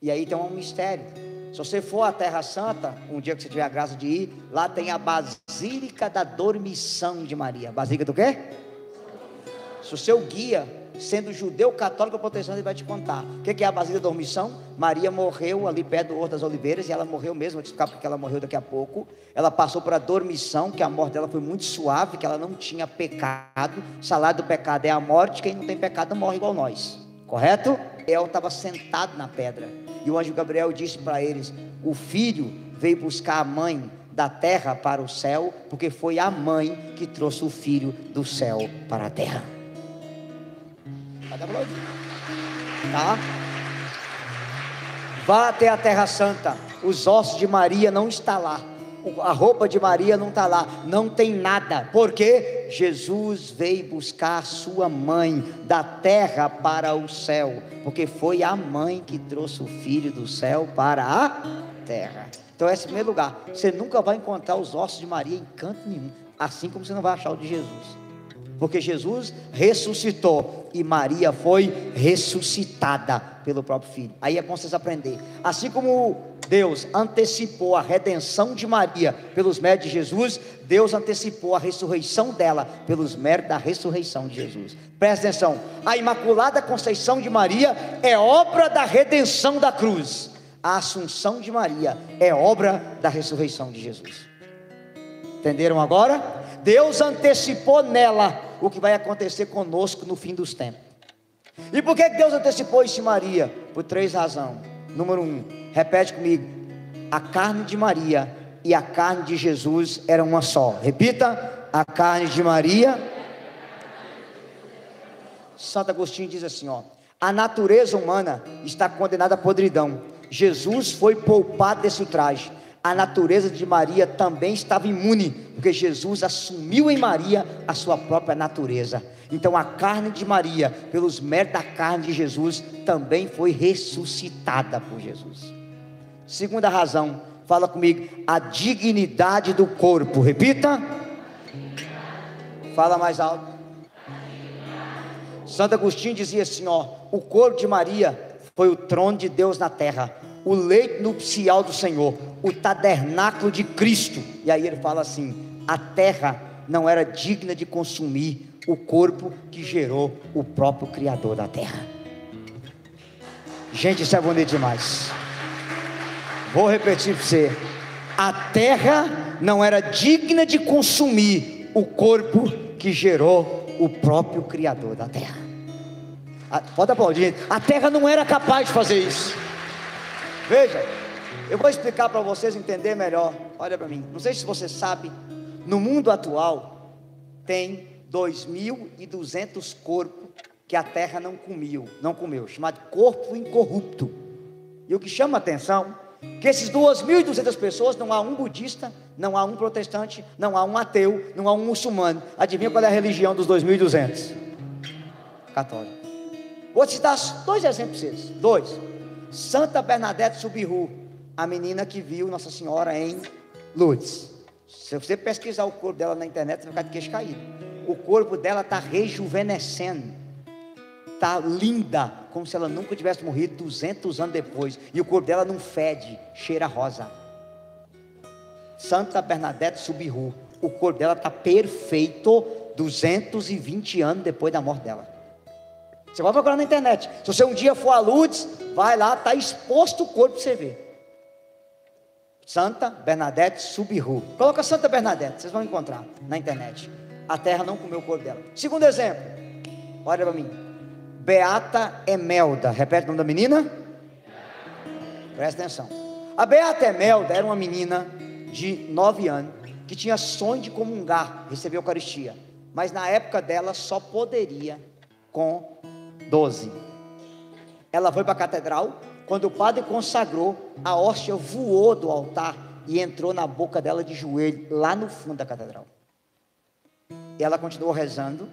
E aí tem um mistério. Se você for à Terra Santa, um dia que você tiver a graça de ir, lá tem a Basílica da Dormição de Maria. Basílica do quê? Se o seu guia, sendo judeu, católico ou protestante, ele vai te contar o que é a Basílica da Dormição. Maria morreu ali perto do Horto das Oliveiras, e ela morreu mesmo. Vou te explicar porque ela morreu daqui a pouco. Ela passou por a dormição, que a morte dela foi muito suave, que ela não tinha pecado. O salário do pecado é a morte, quem não tem pecado morre igual nós, correto? Ela estava sentado na pedra, e o anjo Gabriel disse para eles: o filho veio buscar a mãe da terra para o céu, porque foi a mãe que trouxe o filho do céu para a terra. Tá? Vá até a Terra Santa. Os ossos de Maria não estão lá, a roupa de Maria não está lá, não tem nada, porque Jesus veio buscar a sua mãe da terra para o céu, porque foi a mãe que trouxe o filho do céu para a terra. Então esse é o primeiro lugar. Você nunca vai encontrar os ossos de Maria em canto nenhum, assim como você não vai achar o de Jesus, porque Jesus ressuscitou e Maria foi ressuscitada pelo próprio Filho. Aí é bom vocês aprenderem. Assim como Deus antecipou a redenção de Maria pelos méritos de Jesus, Deus antecipou a ressurreição dela pelos méritos da ressurreição de Jesus. Presta atenção: a Imaculada Conceição de Maria é obra da redenção da cruz. A Assunção de Maria é obra da ressurreição de Jesus. Entenderam agora? Deus antecipou nela o que vai acontecer conosco no fim dos tempos. E por que Deus antecipou isso em Maria? Por 3 razões. Número 1, repete comigo: a carne de Maria e a carne de Jesus eram uma só. Repita: a carne de Maria. Santo Agostinho diz assim, ó: a natureza humana está condenada à podridão. Jesus foi poupado desse ultraje. A natureza de Maria também estava imune, porque Jesus assumiu em Maria a sua própria natureza. Então a carne de Maria, pelos méritos da carne de Jesus, também foi ressuscitada por Jesus. Segunda razão, fala comigo: a dignidade do corpo. Repita. Fala mais alto. Santo Agostinho dizia assim, ó: o corpo de Maria foi o trono de Deus na terra, o leito nupcial do Senhor, o tabernáculo de Cristo. E aí ele fala assim: a terra não era digna de consumir o corpo que gerou o próprio Criador da terra. Gente, isso é bonito demais. Vou repetir para você: a terra não era digna de consumir o corpo que gerou o próprio Criador da terra. Pode aplaudir. A terra não era capaz de fazer isso. Veja, Eu vou explicar para vocês entenderem melhor. Olha para mim. Não sei se você sabe, no mundo atual tem 2.200 corpos que a terra não comeu, chamado corpo incorrupto. E o que chama a atenção, que esses 2.200 pessoas, não há um budista, não há um protestante, não há um ateu, não há um muçulmano. Adivinha qual é a religião dos 2.200? Católico. Vou te dar 2 exemplos para vocês. 2. Santa Bernadette Subiru, a menina que viu Nossa Senhora em Lourdes. Se você pesquisar o corpo dela na internet, você vai ficar de queixo caído. O corpo dela está rejuvenescendo. Está linda, como se ela nunca tivesse morrido 200 anos depois. E o corpo dela não fede, cheira rosa. Santa Bernadette Subiru, o corpo dela está perfeito 220 anos depois da morte dela. Você vai procurar na internet. Se você um dia for a Lourdes, vai lá, está exposto o corpo para você ver. Santa Bernadette Subiru. Coloca Santa Bernadette, vocês vão encontrar na internet. A terra não comeu o corpo dela. Segundo exemplo, olha para mim. Beata Emelda. Repete o nome da menina? Presta atenção. A Beata Emelda era uma menina de 9 anos que tinha sonho de comungar, receber a Eucaristia, mas na época dela só poderia com 12. Ela foi para a catedral. Quando o padre consagrou, a hóstia voou do altar e entrou na boca dela de joelho, lá no fundo da catedral. E ela continuou rezando.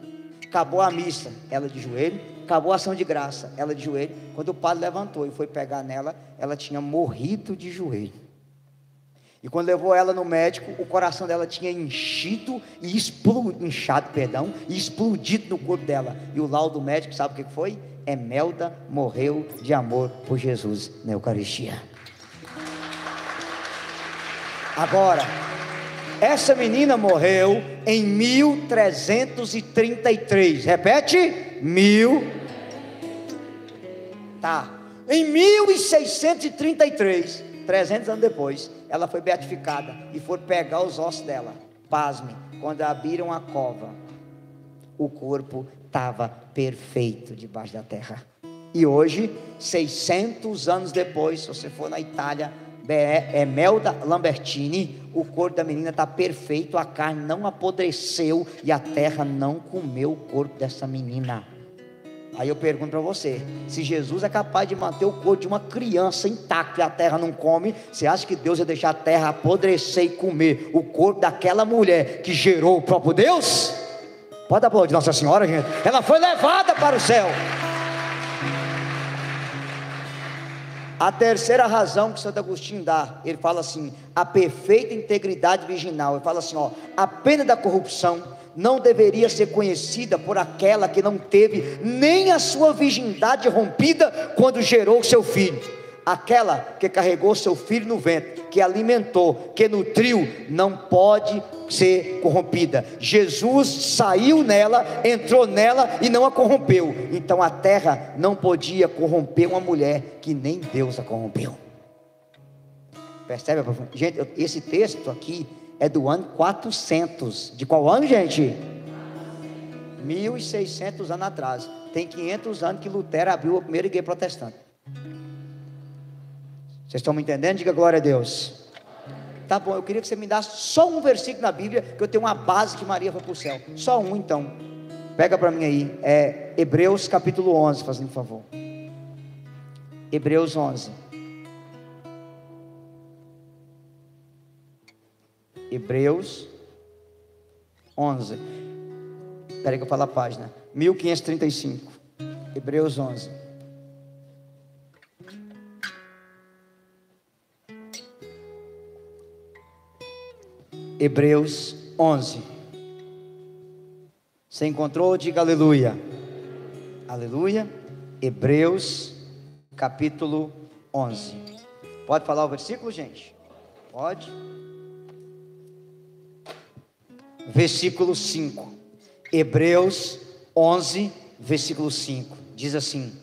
Acabou a missa, ela de joelho. Acabou a ação de graça, ela de joelho. Quando o padre levantou e foi pegar nela, ela tinha morrido de joelho. E quando levou ela no médico, o coração dela tinha inchado e explodido no corpo dela. E o laudo médico, sabe o que foi? Emelda morreu de amor por Jesus na Eucaristia. Agora, essa menina morreu em 1333. Repete? Em 1633, 300 anos depois, ela foi beatificada e foram pegar os ossos dela. Pasme, quando abriram a cova, o corpo estava perfeito debaixo da terra. E hoje, 600 anos depois, se você for na Itália, Emelda Lambertini, o corpo da menina está perfeito, a carne não apodreceu e a terra não comeu o corpo dessa menina. Aí eu pergunto para você, se Jesus é capaz de manter o corpo de uma criança intacto e a terra não come, você acha que Deus ia deixar a terra apodrecer e comer o corpo daquela mulher que gerou o próprio Deus? Pode aplaudir Nossa Senhora, gente. Ela foi levada para o céu. A terceira razão que Santo Agostinho dá, ele fala assim, a perfeita integridade virginal. Ele fala assim, a pena da corrupção não deveria ser conhecida por aquela que não teve nem a sua virgindade rompida quando gerou seu filho. Aquela que carregou seu filho no ventre, que alimentou, que nutriu, não pode ser corrompida. Jesus saiu nela, entrou nela e não a corrompeu. Então a terra não podia corromper uma mulher que nem Deus a corrompeu. Percebe? Gente, esse texto aqui é do ano 400. De qual ano, gente? 1600 anos atrás. Tem 500 anos que Lutero abriu a primeira igreja protestante. Vocês estão me entendendo? Diga glória a Deus. Tá bom, eu queria que você me desse só um versículo na Bíblia, que eu tenho uma base que Maria foi para o céu. Só um então. Pega para mim aí. É Hebreus capítulo 11, fazendo um favor. Hebreus 11. Hebreus 11. Espera aí que eu falo a página. 1535. Hebreus 11. Hebreus 11. Você encontrou? Diga aleluia. Aleluia. Hebreus capítulo 11. Pode falar o versículo, gente? Pode. Versículo 5. Hebreus 11, versículo 5. Diz assim: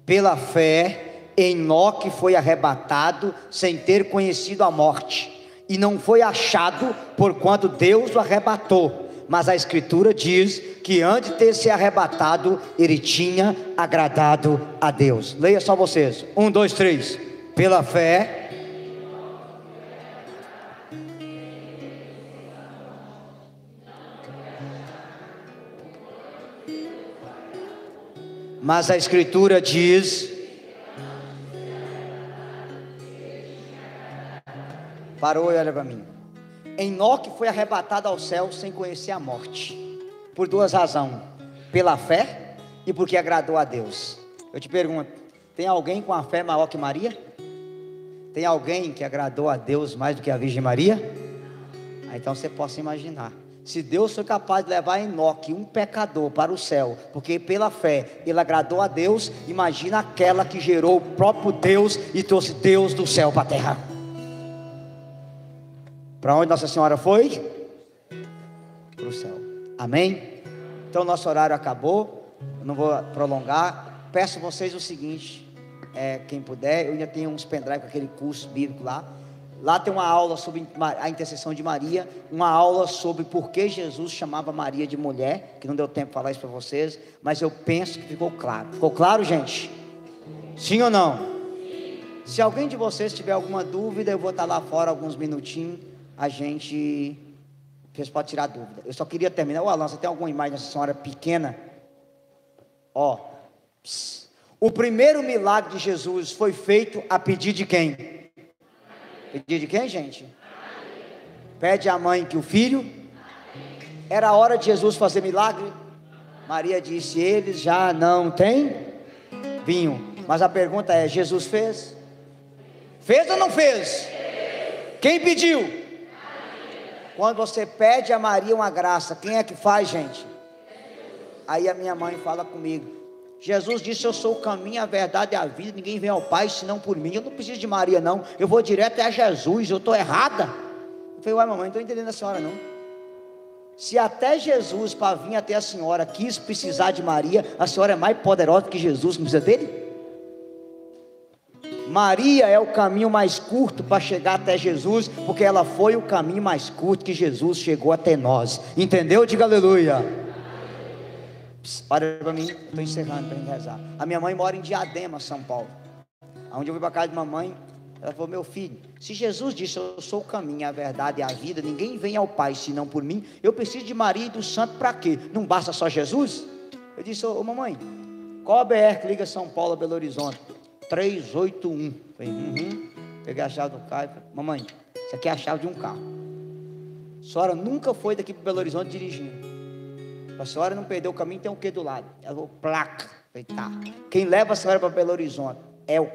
pela fé, Enoque foi arrebatado sem ter conhecido a morte, e não foi achado, porquanto Deus o arrebatou. Mas a Escritura diz que antes de ter se arrebatado, ele tinha agradado a Deus. Leia só vocês. 1, 2, 3. Pela fé, Mas a Escritura diz... Parou e olha para mim. Enoque foi arrebatado ao céu sem conhecer a morte, por duas razões: pela fé e porque agradou a Deus. Eu te pergunto, tem alguém com a fé maior que Maria? Tem alguém que agradou a Deus mais do que a Virgem Maria? Então você possa imaginar, se Deus foi capaz de levar Enoque, um pecador, para o céu, porque pela fé ele agradou a Deus, imagina aquela que gerou o próprio Deus e trouxe Deus do céu para a terra. Para onde Nossa Senhora foi? Para o céu. Amém? Então nosso horário acabou, eu não vou prolongar. Peço a vocês o seguinte, quem puder, eu ainda tenho uns pendrive com aquele curso bíblico lá. Lá tem uma aula sobre a intercessão de Maria, uma aula sobre por que Jesus chamava Maria de mulher, que não deu tempo de falar isso para vocês, mas eu penso que ficou claro. Ficou claro, gente? Sim ou não? Sim. Se alguém de vocês tiver alguma dúvida, eu vou estar lá fora alguns minutinhos, vocês podem tirar dúvida. Eu só queria terminar. Ô Alan, você tem alguma imagem dessa senhora pequena? O primeiro milagre de Jesus foi feito a pedido de quem? Pedido de quem, gente? Pede à mãe que o filho. Era a hora de Jesus fazer milagre. Maria disse: eles já não têm vinho. Mas a pergunta é: Jesus fez? Fez ou não fez? Quem pediu? Quando você pede a Maria uma graça, quem é que faz, gente? Aí a minha mãe fala comigo: Jesus disse: eu sou o caminho, a verdade e a vida, ninguém vem ao Pai senão por mim. Eu não preciso de Maria não, eu vou direto a Jesus. Eu estou errada? Eu falei: uai mamãe, não estou entendendo a senhora não. Se até Jesus, para vir até a senhora, quis precisar de Maria, a senhora é mais poderosa que Jesus, não precisa dele? Maria é o caminho mais curto para chegar até Jesus, porque ela foi o caminho mais curto que Jesus chegou até nós. Entendeu? Diga aleluia. Olha para mim, estou encerrando para a gente rezar. A minha mãe mora em Diadema, São Paulo. Onde eu fui para casa de mamãe, ela falou: meu filho, se Jesus disse: eu sou o caminho, a verdade e a vida, ninguém vem ao Pai senão por mim, eu preciso de Maria e do Santo para quê? Não basta só Jesus? Eu disse: ô mamãe, qual a BR que liga São Paulo a Belo Horizonte? 381. Falei: Peguei a chave do carro e falei: mamãe, isso aqui é a chave de um carro. A senhora nunca foi daqui para Belo Horizonte dirigindo. A senhora não perdeu o caminho, tem o que do lado? Ela falou: placa. Falei: tá. Quem leva a senhora para Belo Horizonte é a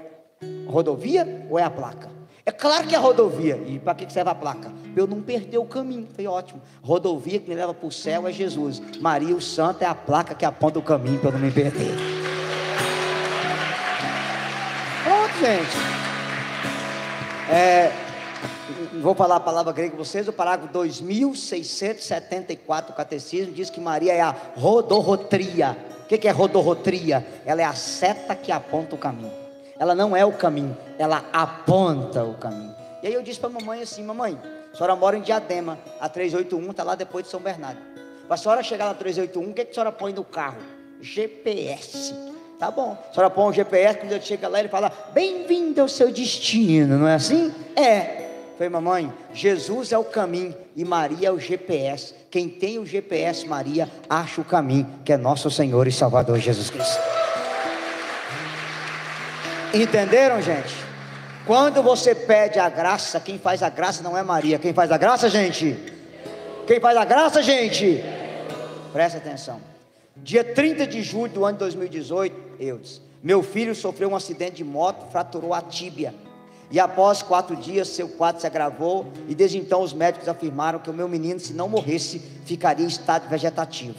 rodovia ou é a placa? É claro que é a rodovia. E para que serve a placa? Para eu não perder o caminho. Falei: ótimo. Rodovia que me leva para o céu é Jesus. Maria, o Santo, é a placa que aponta o caminho para eu não me perder. Pronto, gente. Vou falar a palavra grega com vocês. O parágrafo 2674 do Catecismo diz que Maria é a rodorrotria. O que é rodorrotria? Ela é a seta que aponta o caminho. Ela não é o caminho, ela aponta o caminho. E aí eu disse para a mamãe assim: mamãe, a senhora mora em Diadema, a 381 está lá depois de São Bernardo. Para a senhora chegar na 381, o que a senhora põe no carro? GPS. Tá bom, a senhora põe o GPS, quando ele chega lá ele fala: bem-vindo ao seu destino, não é assim? Falei: mamãe, Jesus é o caminho e Maria é o GPS. Quem tem o GPS, Maria, acha o caminho, que é nosso Senhor e Salvador Jesus Cristo. Entenderam, gente? Quando você pede a graça, quem faz a graça não é Maria. Quem faz a graça, gente? Quem faz a graça, gente? Presta atenção. Dia 30 de julho do ano de 2018, meu filho sofreu um acidente de moto, fraturou a tíbia. E após 4 dias, seu quadro se agravou. E desde então os médicos afirmaram que o meu menino, se não morresse, ficaria em estado vegetativo.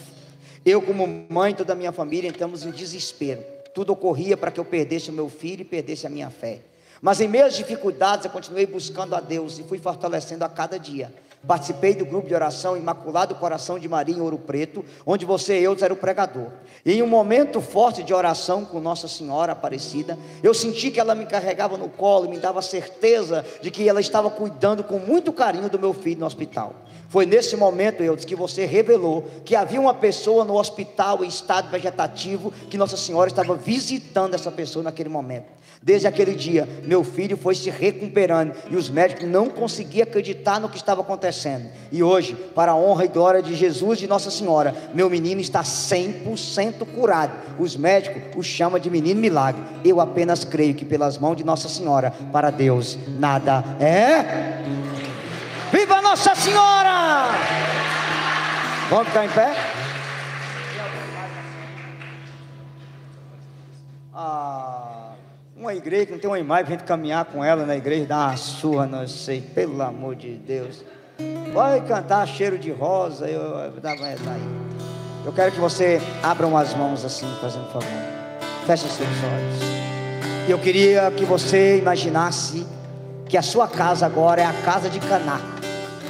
Eu, como mãe, toda a minha família, entramos em desespero. Tudo ocorria para que eu perdesse o meu filho e perdesse a minha fé. Mas em meio às dificuldades, eu continuei buscando a Deus e fui fortalecendo a cada dia. Participei do grupo de oração Imaculado Coração de Maria em Ouro Preto, onde você e eu era o pregador. E em um momento forte de oração com Nossa Senhora Aparecida, eu senti que ela me carregava no colo e me dava certeza de que ela estava cuidando com muito carinho do meu filho no hospital. Foi nesse momento, que você revelou que havia uma pessoa no hospital em estado vegetativo, que Nossa Senhora estava visitando essa pessoa naquele momento. Desde aquele dia, meu filho foi se recuperando e os médicos não conseguiam acreditar no que estava acontecendo. E hoje, para a honra e glória de Jesus e de Nossa Senhora, meu menino está 100% curado. Os médicos o chamam de menino milagre. Eu apenas creio que pelas mãos de Nossa Senhora, para Deus nada é. Viva Nossa Senhora! Vamos ficar em pé? Uma igreja que não tem uma imagem para a gente caminhar com ela na igreja, dar uma surra, não sei, pelo amor de Deus. Vai cantar cheiro de rosa, eu quero que você abra as mãos assim, fazendo favor. Feche os seus olhos. E eu queria que você imaginasse que a sua casa agora é a casa de Caná.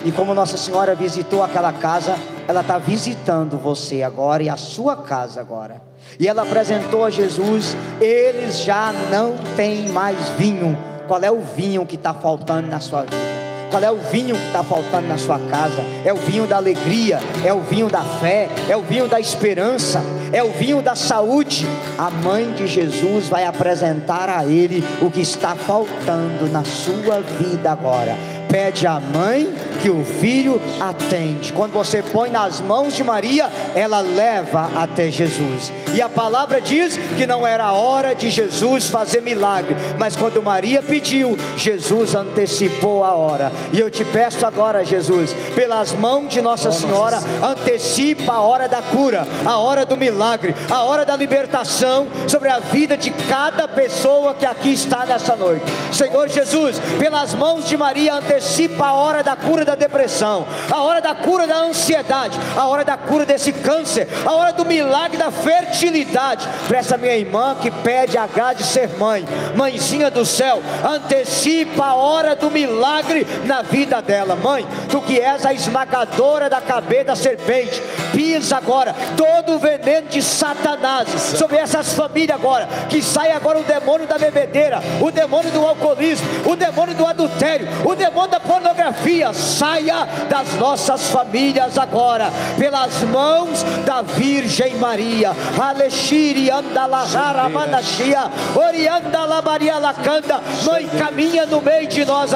E como Nossa Senhora visitou aquela casa, ela está visitando você agora e a sua casa agora. E ela apresentou a Jesus. Eles já não têm mais vinho. Qual é o vinho que está faltando na sua vida? Qual é o vinho que está faltando na sua casa? É o vinho da alegria, é o vinho da fé, é o vinho da esperança, é o vinho da saúde. A mãe de Jesus vai apresentar a ele o que está faltando na sua vida agora. Pede à mãe que o filho atende. Quando você põe nas mãos de Maria, ela leva até Jesus. E a palavra diz que não era a hora de Jesus fazer milagre, mas quando Maria pediu, Jesus antecipou a hora. E eu te peço agora, Jesus, pelas mãos de Nossa Senhora, antecipa a hora da cura, a hora do milagre, a hora da libertação sobre a vida de cada pessoa que aqui está nessa noite. Senhor Jesus, pelas mãos de Maria, antecipa a hora da cura da depressão, a hora da cura da ansiedade, a hora da cura desse câncer, a hora do milagre da fertilidade. Para essa minha irmã que pede a graça de ser mãe, mãezinha do céu, antecipa a hora do milagre na vida dela. Mãe, tu que és a esmagadora da cabeça da serpente, pisa agora todo o veneno de Satanás sobre essas famílias agora, que sai agora o demônio da bebedeira, o demônio do alcoolismo, o demônio do adultério, o demônio da pornografia. Saia das nossas famílias agora, pelas mãos da Virgem Maria. Alexiri andalahara manashia, orianda labaria lacanda. Mãe, caminha no meio de nós.